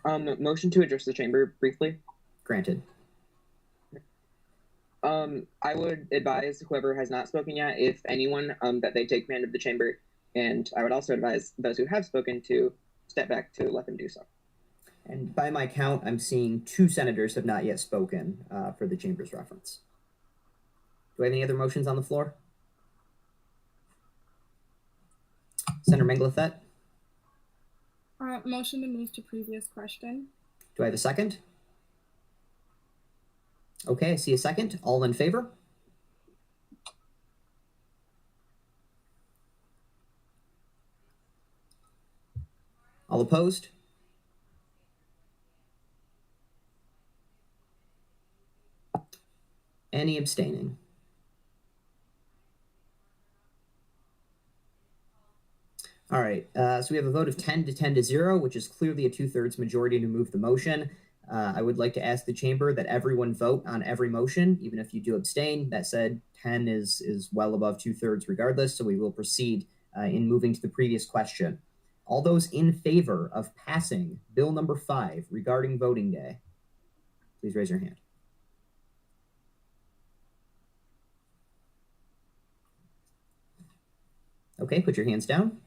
Speaker 14: Motion to address the chamber briefly.
Speaker 8: Granted.
Speaker 14: I would advise whoever has not spoken yet, if anyone, that they take command of the chamber, and I would also advise those who have spoken to step back to let them do so.
Speaker 8: And by my count, I'm seeing 2 senators have not yet spoken for the chamber's reference. Do I have any other motions on the floor? Senator Menglethet?
Speaker 16: Motion to move to previous question.
Speaker 8: Do I have a second? Okay, I see a second. All in favor? All opposed? Any abstaining? All right, so we have a vote of 10 to 10 to 0, which is clearly a 2/3 majority to move the motion. I would like to ask the chamber that everyone vote on every motion, even if you do abstain. That said, 10 is well above 2/3 regardless, so we will proceed in moving to the previous question. All those in favor of passing Bill number 5 regarding voting day, please raise your hand. Okay, put your hands down.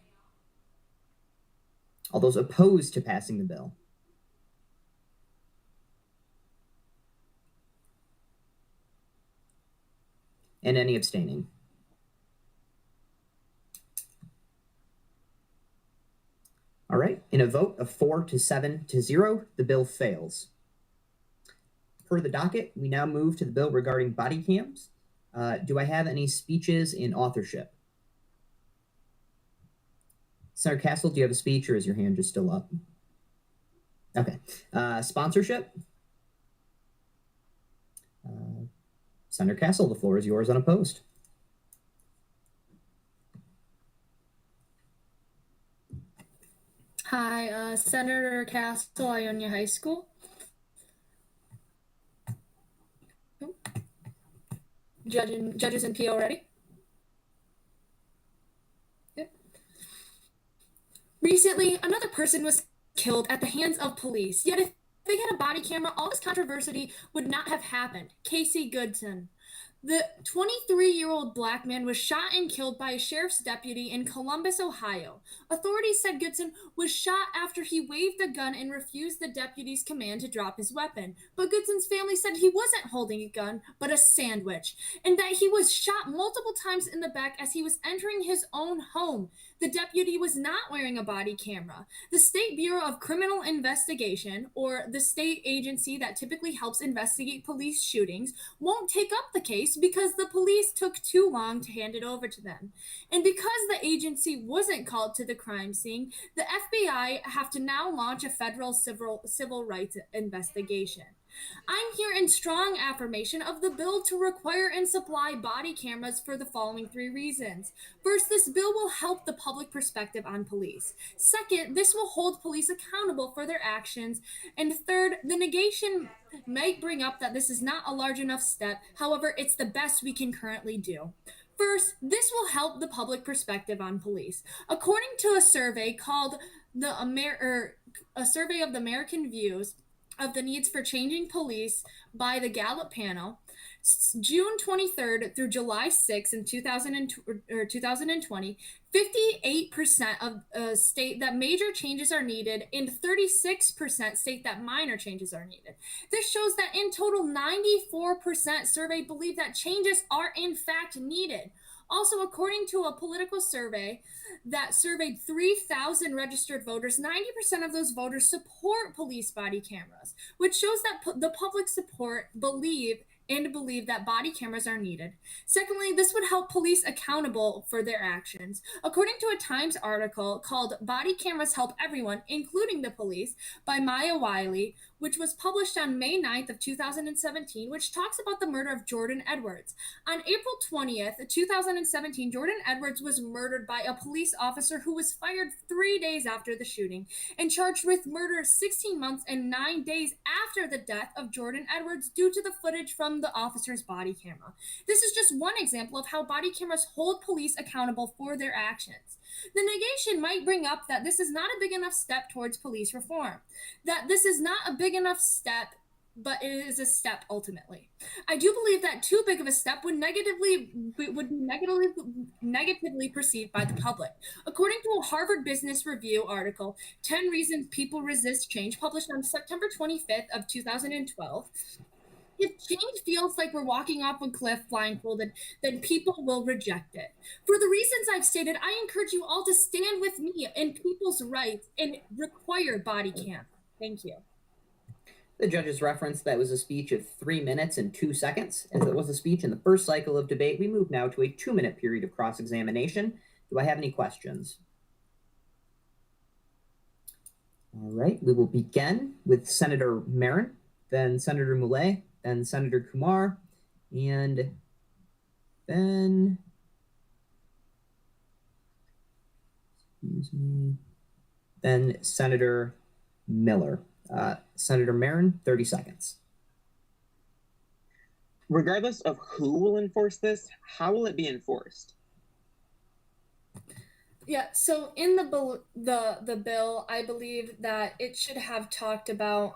Speaker 8: All those opposed to passing the bill? And any abstaining? All right, in a vote of 4 to 7 to 0, the bill fails. Per the docket, we now move to the bill regarding body cams. Do I have any speeches in authorship? Senator Castle, do you have a speech, or is your hand just still up? Okay. Sponsorship? Senator Castle, the floor is yours unopposed.
Speaker 15: Hi, Senator Castle, Ionia High School. Judges and PO ready? Yep. Recently, another person was killed at the hands of police. Yet if they had a body camera, all this controversy would not have happened. Casey Goodson. The 23-year-old black man was shot and killed by a sheriff's deputy in Columbus, Ohio. Authorities said Goodson was shot after he waved a gun and refused the deputy's command to drop his weapon. But Goodson's family said he wasn't holding a gun, but a sandwich, and that he was shot multiple times in the back as he was entering his own home. The deputy was not wearing a body camera. The State Bureau of Criminal Investigation, or the state agency that typically helps investigate police shootings, won't take up the case because the police took too long to hand it over to them. And because the agency wasn't called to the crime scene, the FBI have to now launch a federal civil rights investigation. I'm here in strong affirmation of the bill to require and supply body cameras for the following 3 reasons. First, this bill will help the public perspective on police. Second, this will hold police accountable for their actions. And third, the negation might bring up that this is not a large enough step. However, it's the best we can currently do. First, this will help the public perspective on police. According to a survey called a survey of the American Views of the Needs for Changing Police by the Gallup panel, June 23rd through July 6th in 2020, 58% of state that major changes are needed and 36% state that minor changes are needed. This shows that in total, 94% surveyed believe that changes are in fact needed. Also, according to a political survey that surveyed 3,000 registered voters, 90% of those voters support police body cameras, which shows that the public believe that body cameras are needed. Secondly, this would help police accountable for their actions. According to a Times article called Body Cameras Help Everyone, Including the Police, by Maya Wiley, which was published on May 9th of 2017, which talks about the murder of Jordan Edwards. On April 20th, 2017, Jordan Edwards was murdered by a police officer who was fired 3 days after the shooting and charged with murder 16 months and 9 days after the death of Jordan Edwards due to the footage from the officer's body camera. This is just one example of how body cameras hold police accountable for their actions. The negation might bring up that this is not a big enough step towards police reform, that this is not a big enough step, but it is a step ultimately. I do believe that too big of a step would negatively perceived by the public. According to a Harvard Business Review article, 10 Reasons People Resist Change, published on September 25th of 2012, if change feels like we're walking off a cliff blindfolded, then people will reject it. For the reasons I've stated, I encourage you all to stand with me in people's rights and require body cam. Thank you.
Speaker 8: The judges referenced that was a speech of 3 minutes and 2 seconds. As it was a speech in the first cycle of debate, we move now to a 2-minute period of cross-examination. Do I have any questions? All right, we will begin with Senator Marin, then Senator Moulet, then Senator Kumar, and then... Then Senator Miller. Senator Marin, 30 seconds.
Speaker 14: Regardless of who will enforce this, how will it be enforced?
Speaker 15: Yeah, so in the bill, I believe that it should have talked about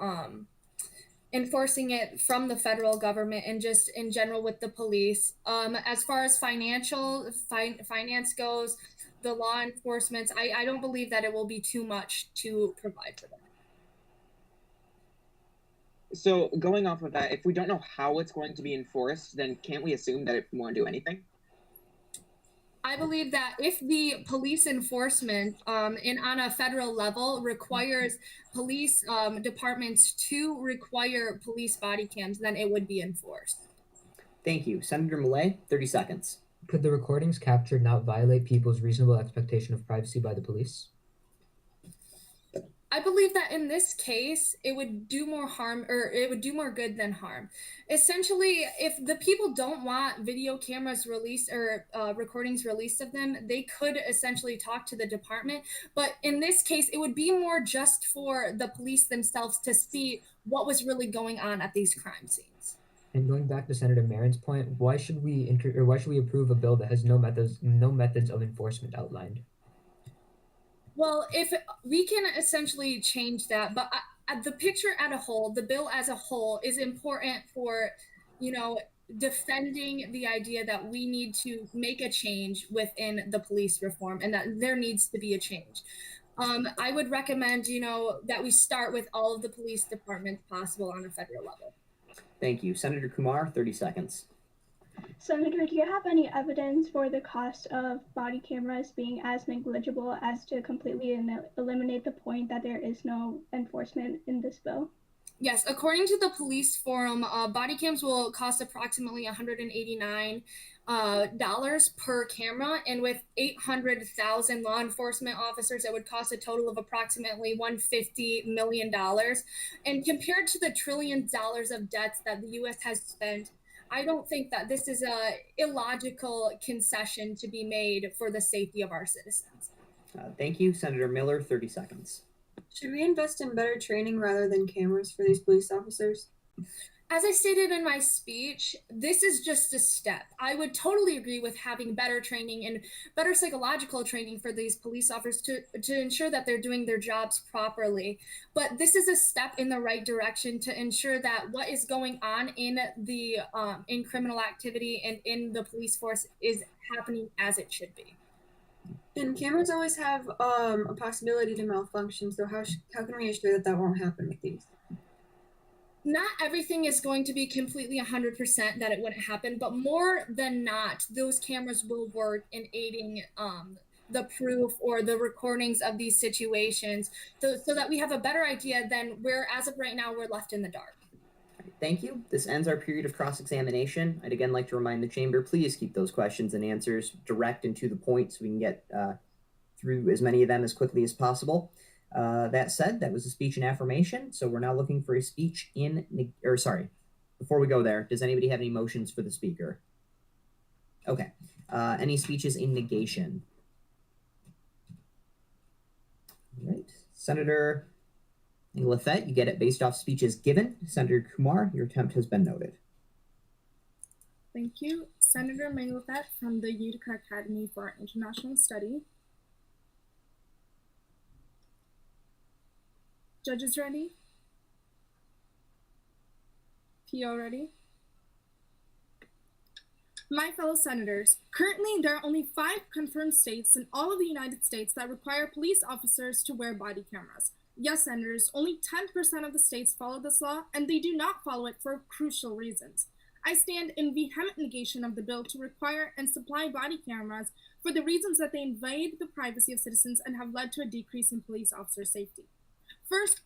Speaker 15: enforcing it from the federal government and just in general with the police. As far as finance goes, the law enforcement, I don't believe that it will be too much to provide for them.
Speaker 14: So going off of that, if we don't know how it's going to be enforced, then can't we assume that it won't do anything?
Speaker 15: I believe that if the police enforcement on a federal level requires police departments to require police body cams, then it would be enforced.
Speaker 8: Thank you. Senator Moulet, 30 seconds.
Speaker 1: Could the recordings captured not violate people's reasonable expectation of privacy by the police?
Speaker 15: I believe that in this case, it would do more harm, or it would do more good than harm. Essentially, if the people don't want video cameras released or recordings released of them, they could essentially talk to the department. But in this case, it would be more just for the police themselves to see what was really going on at these crime scenes.
Speaker 1: And going back to Senator Marin's point, why should we approve a bill that has no methods of enforcement outlined?
Speaker 15: Well, if we can essentially change that, but the picture as a whole, the bill as a whole is important for, defending the idea that we need to make a change within the police reform and that there needs to be a change. I would recommend, that we start with all of the police departments possible on a federal level.
Speaker 8: Thank you. Senator Kumar, 30 seconds.
Speaker 6: Senator, do you have any evidence for the cost of body cameras being as negligible as to completely eliminate the point that there is no enforcement in this bill?
Speaker 15: Yes, according to the police forum, body cams will cost approximately $189 per camera, and with 800,000 law enforcement officers, it would cost a total of approximately $150 million. And compared to the $1 trillion of debts that the U.S. has spent, I don't think that this is a illogical concession to be made for the safety of our citizens.
Speaker 8: Thank you. Senator Miller, 30 seconds.
Speaker 13: Should we invest in better training rather than cameras for these police officers?
Speaker 15: As I stated in my speech, this is just a step. I would totally agree with having better training and better psychological training for these police officers to ensure that they're doing their jobs properly. But this is a step in the right direction to ensure that what is going on in the in criminal activity and in the police force is happening as it should be.
Speaker 13: And cameras always have a possibility to malfunction, so how can we assure that won't happen with these?
Speaker 15: Not everything is going to be completely 100% that it wouldn't happen, but more than not, those cameras will work in aiding the proof or the recordings of these situations so that we have a better idea than where, as of right now, we're left in the dark.
Speaker 8: Thank you. This ends our period of cross-examination. I'd again like to remind the chamber, please keep those questions and answers direct and to the point so we can get through as many of them as quickly as possible. That said, that was a speech in affirmation, so we're now looking for a speech before we go there, does anybody have any motions for the speaker? Okay. Any speeches in negation? All right. Senator Lafette, you get it based off speeches given. Senator Kumar, your attempt has been noted.
Speaker 16: Thank you. Senator Lafette from the Utica Academy for International Study. Judges ready? PO ready? My fellow senators, currently there are only 5 confirmed states in all of the United States that require police officers to wear body cameras. Yes, senators, only 10% of the states follow this law, and they do not follow it for crucial reasons. I stand in vehement negation of the bill to require and supply body cameras for the reasons that they invade the privacy of citizens and have led to a decrease in police officer safety. First,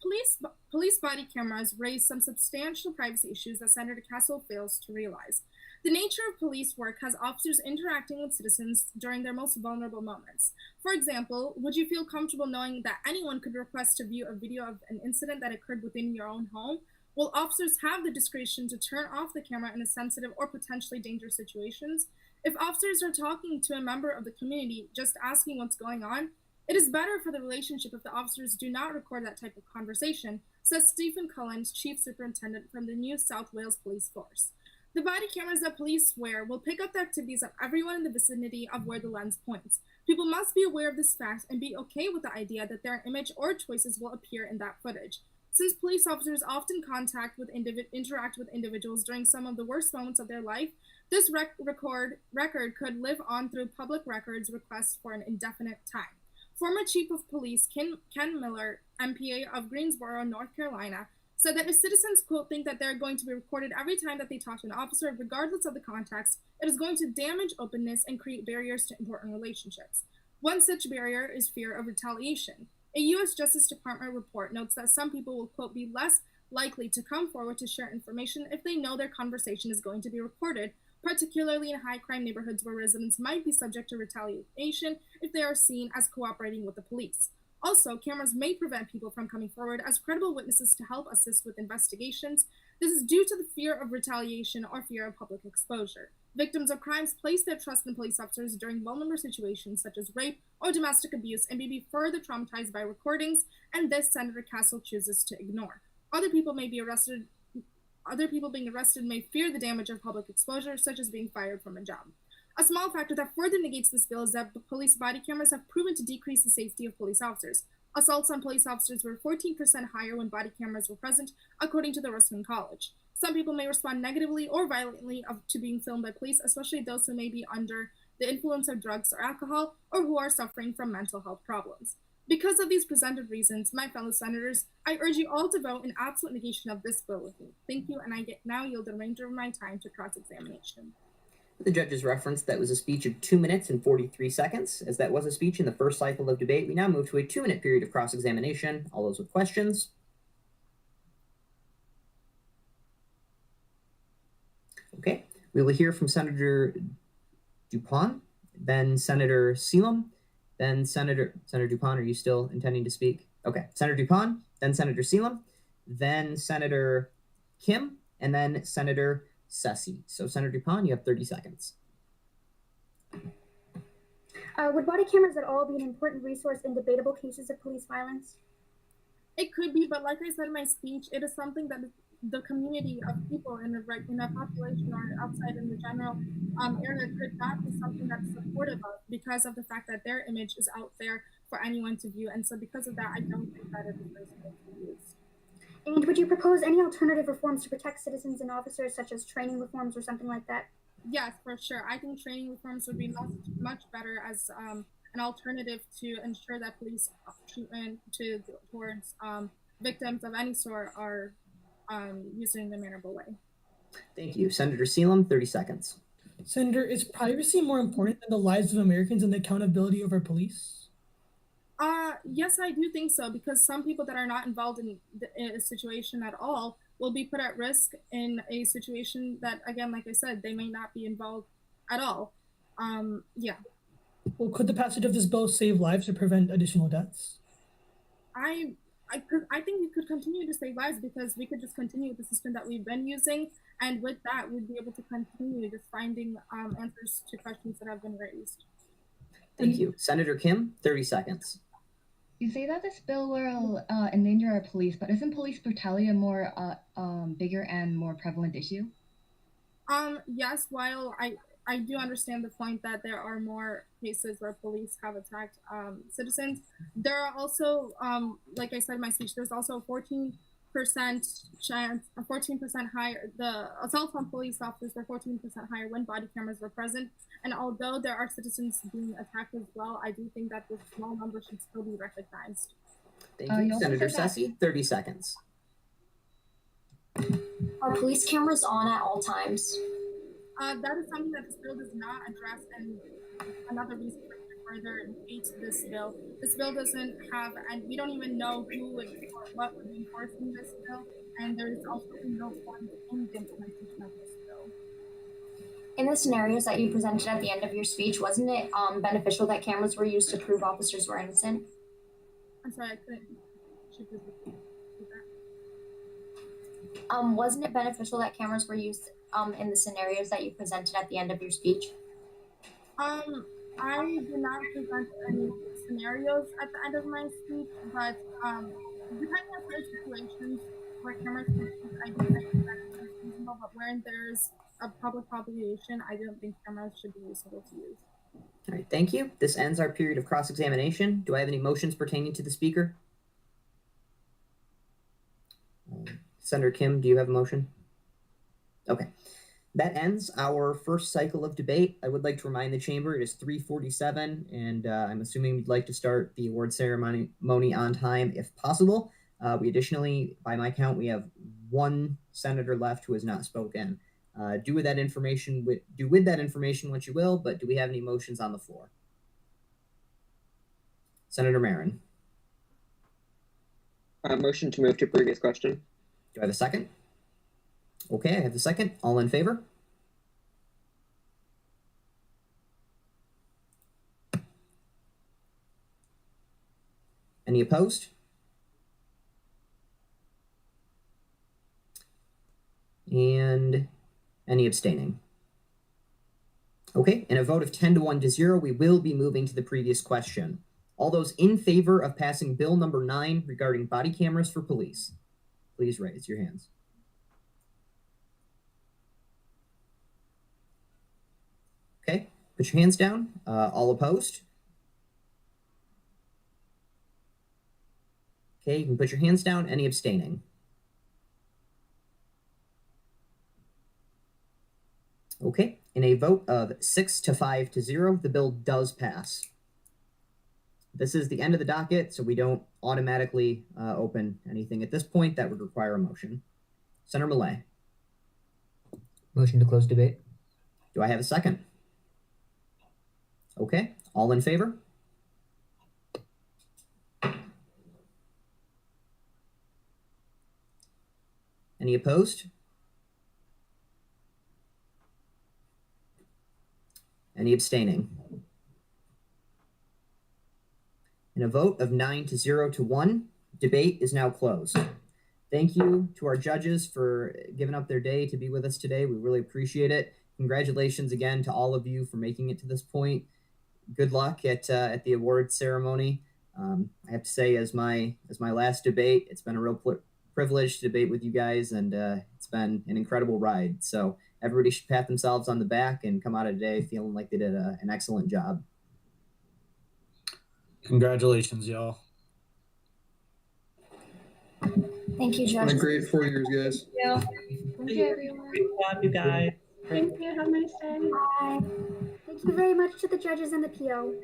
Speaker 16: police body cameras raise some substantial privacy issues that Senator Castle fails to realize. The nature of police work has officers interacting with citizens during their most vulnerable moments. For example, would you feel comfortable knowing that anyone could request to view a video of an incident that occurred within your own home? Will officers have the discretion to turn off the camera in a sensitive or potentially dangerous situations? If officers are talking to a member of the community, just asking what's going on, it is better for the relationship if the officers do not record that type of conversation, says Stephen Cullens, Chief Superintendent from the New South Wales Police Force. The body cameras that police wear will pick up the activities of everyone in the vicinity of where the lens points. People must be aware of this fact and be okay with the idea that their image or choices will appear in that footage. Since police officers often interact with individuals during some of the worst moments of their life, this record could live on through public records requests for an indefinite time. Former Chief of Police Ken Miller, MPA of Greensboro, North Carolina, said that if citizens, quote, think that they're going to be recorded every time that they talk to an officer, regardless of the context, it is going to damage openness and create barriers to important relationships. One such barrier is fear of retaliation. A U.S. Justice Department report notes that some people will, quote, be less likely to come forward to share information if they know their conversation is going to be recorded, particularly in high-crime neighborhoods where residents might be subject to retaliation if they are seen as cooperating with the police. Also, cameras may prevent people from coming forward as credible witnesses to help assist with investigations. This is due to the fear of retaliation or fear of public exposure. Victims of crimes place their trust in police officers during vulnerable situations such as rape or domestic abuse and may be further traumatized by recordings, and this Senator Castle chooses to ignore. Other people being arrested may fear the damage of public exposure, such as being fired from a job. A small factor that further negates this bill is that police body cameras have proven to decrease the safety of police officers. Assaults on police officers were 14% higher when body cameras were present, according to the Ruskin College. Some people may respond negatively or violently to being filmed by police, especially those who may be under the influence of drugs or alcohol, or who are suffering from mental health problems. Because of these presented reasons, my fellow senators, I urge you all to vote in absolute negation of this bill with me. Thank you, and I now yield the remainder of my time to cross-examination.
Speaker 8: The judge's reference, that was a speech of 2 minutes and 43 seconds. As that was a speech in the first cycle of debate, we now move to a 2-minute period of cross-examination. All those with questions? Okay, we will hear from Senator Dupont, then Senator Selam, then Senator Dupont, are you still intending to speak? Okay, Senator Dupont, then Senator Selam, then Senator Kim, and then Senator Sessi. So Senator Dupont, you have 30 seconds.
Speaker 7: Would body cameras at all be an important resource in debatable cases of police violence?
Speaker 16: It could be, but like I said in my speech, it is something that the community of people in a population or outside in the general area could not be something that's supportive of because of the fact that their image is out there for anyone to view. And so because of that, I don't think that it is reasonable to use.
Speaker 7: And would you propose any alternative reforms to protect citizens and officers, such as training reforms or something like that?
Speaker 16: Yes, for sure. I think training reforms would be much better as an alternative to ensure that police treatment towards victims of any sort are used in a mannerable way.
Speaker 8: Thank you. Senator Selam, 30 seconds.
Speaker 10: Senator, is privacy more important than the lives of Americans and the accountability of our police?
Speaker 16: Yes, I do think so, because some people that are not involved in a situation at all will be put at risk in a situation that, again, like I said, they may not be involved at all. Yeah.
Speaker 10: Well, could the passage of this bill save lives or prevent additional deaths?
Speaker 16: I think we could continue to save lives because we could just continue with the system that we've been using, and with that, we'd be able to continue just finding answers to questions that have been raised.
Speaker 8: Thank you. Senator Kim, 30 seconds.
Speaker 11: You say that this bill will endanger our police, but isn't police brutality a more bigger and more prevalent issue?
Speaker 16: Yes, while I do understand the point that there are more cases where police have attacked citizens. There are also, like I said in my speech, there's also a 14% chance, a 14% higher, the assaults on police officers were 14% higher when body cameras were present. And although there are citizens being attacked as well, I do think that this small number should still be recognized.
Speaker 8: Thank you. Senator Sessi, 30 seconds.
Speaker 3: Are police cameras on at all times?
Speaker 16: That is something that this bill does not address, and another reason for me to further hate this bill. This bill doesn't have, and we don't even know who would or what would be enforcing this bill, and there is also no point in the implementation of this bill.
Speaker 3: In the scenarios that you presented at the end of your speech, wasn't it beneficial that cameras were used to prove officers were innocent?
Speaker 16: I'm sorry, I couldn't. Should this repeat that?
Speaker 3: Wasn't it beneficial that cameras were used in the scenarios that you presented at the end of your speech?
Speaker 16: I did not present any scenarios at the end of my speech, but depending on certain situations where cameras can be used, I do think that is reasonable, but where there's a public population, I don't think cameras should be useful to use.
Speaker 8: All right, thank you. This ends our period of cross-examination. Do I have any motions pertaining to the speaker? Senator Kim, do you have a motion? Okay. That ends our first cycle of debate. I would like to remind the chamber it is 3:47, and I'm assuming we'd like to start the award ceremony on time if possible. We additionally, by my count, we have one senator left who has not spoken. Do with that information what you will, but do we have any motions on the floor? Senator Marin.
Speaker 14: Motion to move to previous question.
Speaker 8: Do I have a second? Okay, I have the second. All in favor? Any opposed? And any abstaining? Okay, in a vote of 10-1 to 0, we will be moving to the previous question. All those in favor of passing Bill number 9 regarding body cameras for police, please raise your hands. Okay, put your hands down. All opposed? Okay, you can put your hands down. Any abstaining? Okay, in a vote of 6-5 to 0, the bill does pass. This is the end of the docket, so we don't automatically open anything at this point that would require a motion. Senator Millay.
Speaker 1: Motion to close debate.
Speaker 8: Do I have a second? Okay, all in favor? Any opposed? Any abstaining? In a vote of 9-0 to 1, debate is now closed. Thank you to our judges for giving up their day to be with us today. We really appreciate it. Congratulations again to all of you for making it to this point. Good luck at the award ceremony. I have to say, as my last debate, it's been a real privilege to debate with you guys, and it's been an incredible ride. So everybody should pat themselves on the back and come out of today feeling like they did an excellent job.
Speaker 17: Congratulations, y'all.
Speaker 3: Thank you, Judge.
Speaker 2: Been a great 4 years, guys.
Speaker 3: Yeah.
Speaker 11: Thank you, everyone.
Speaker 9: Great job, you guys.
Speaker 6: Thank you. Have a nice day.
Speaker 7: Bye. Thank you very much to the judges and the PO.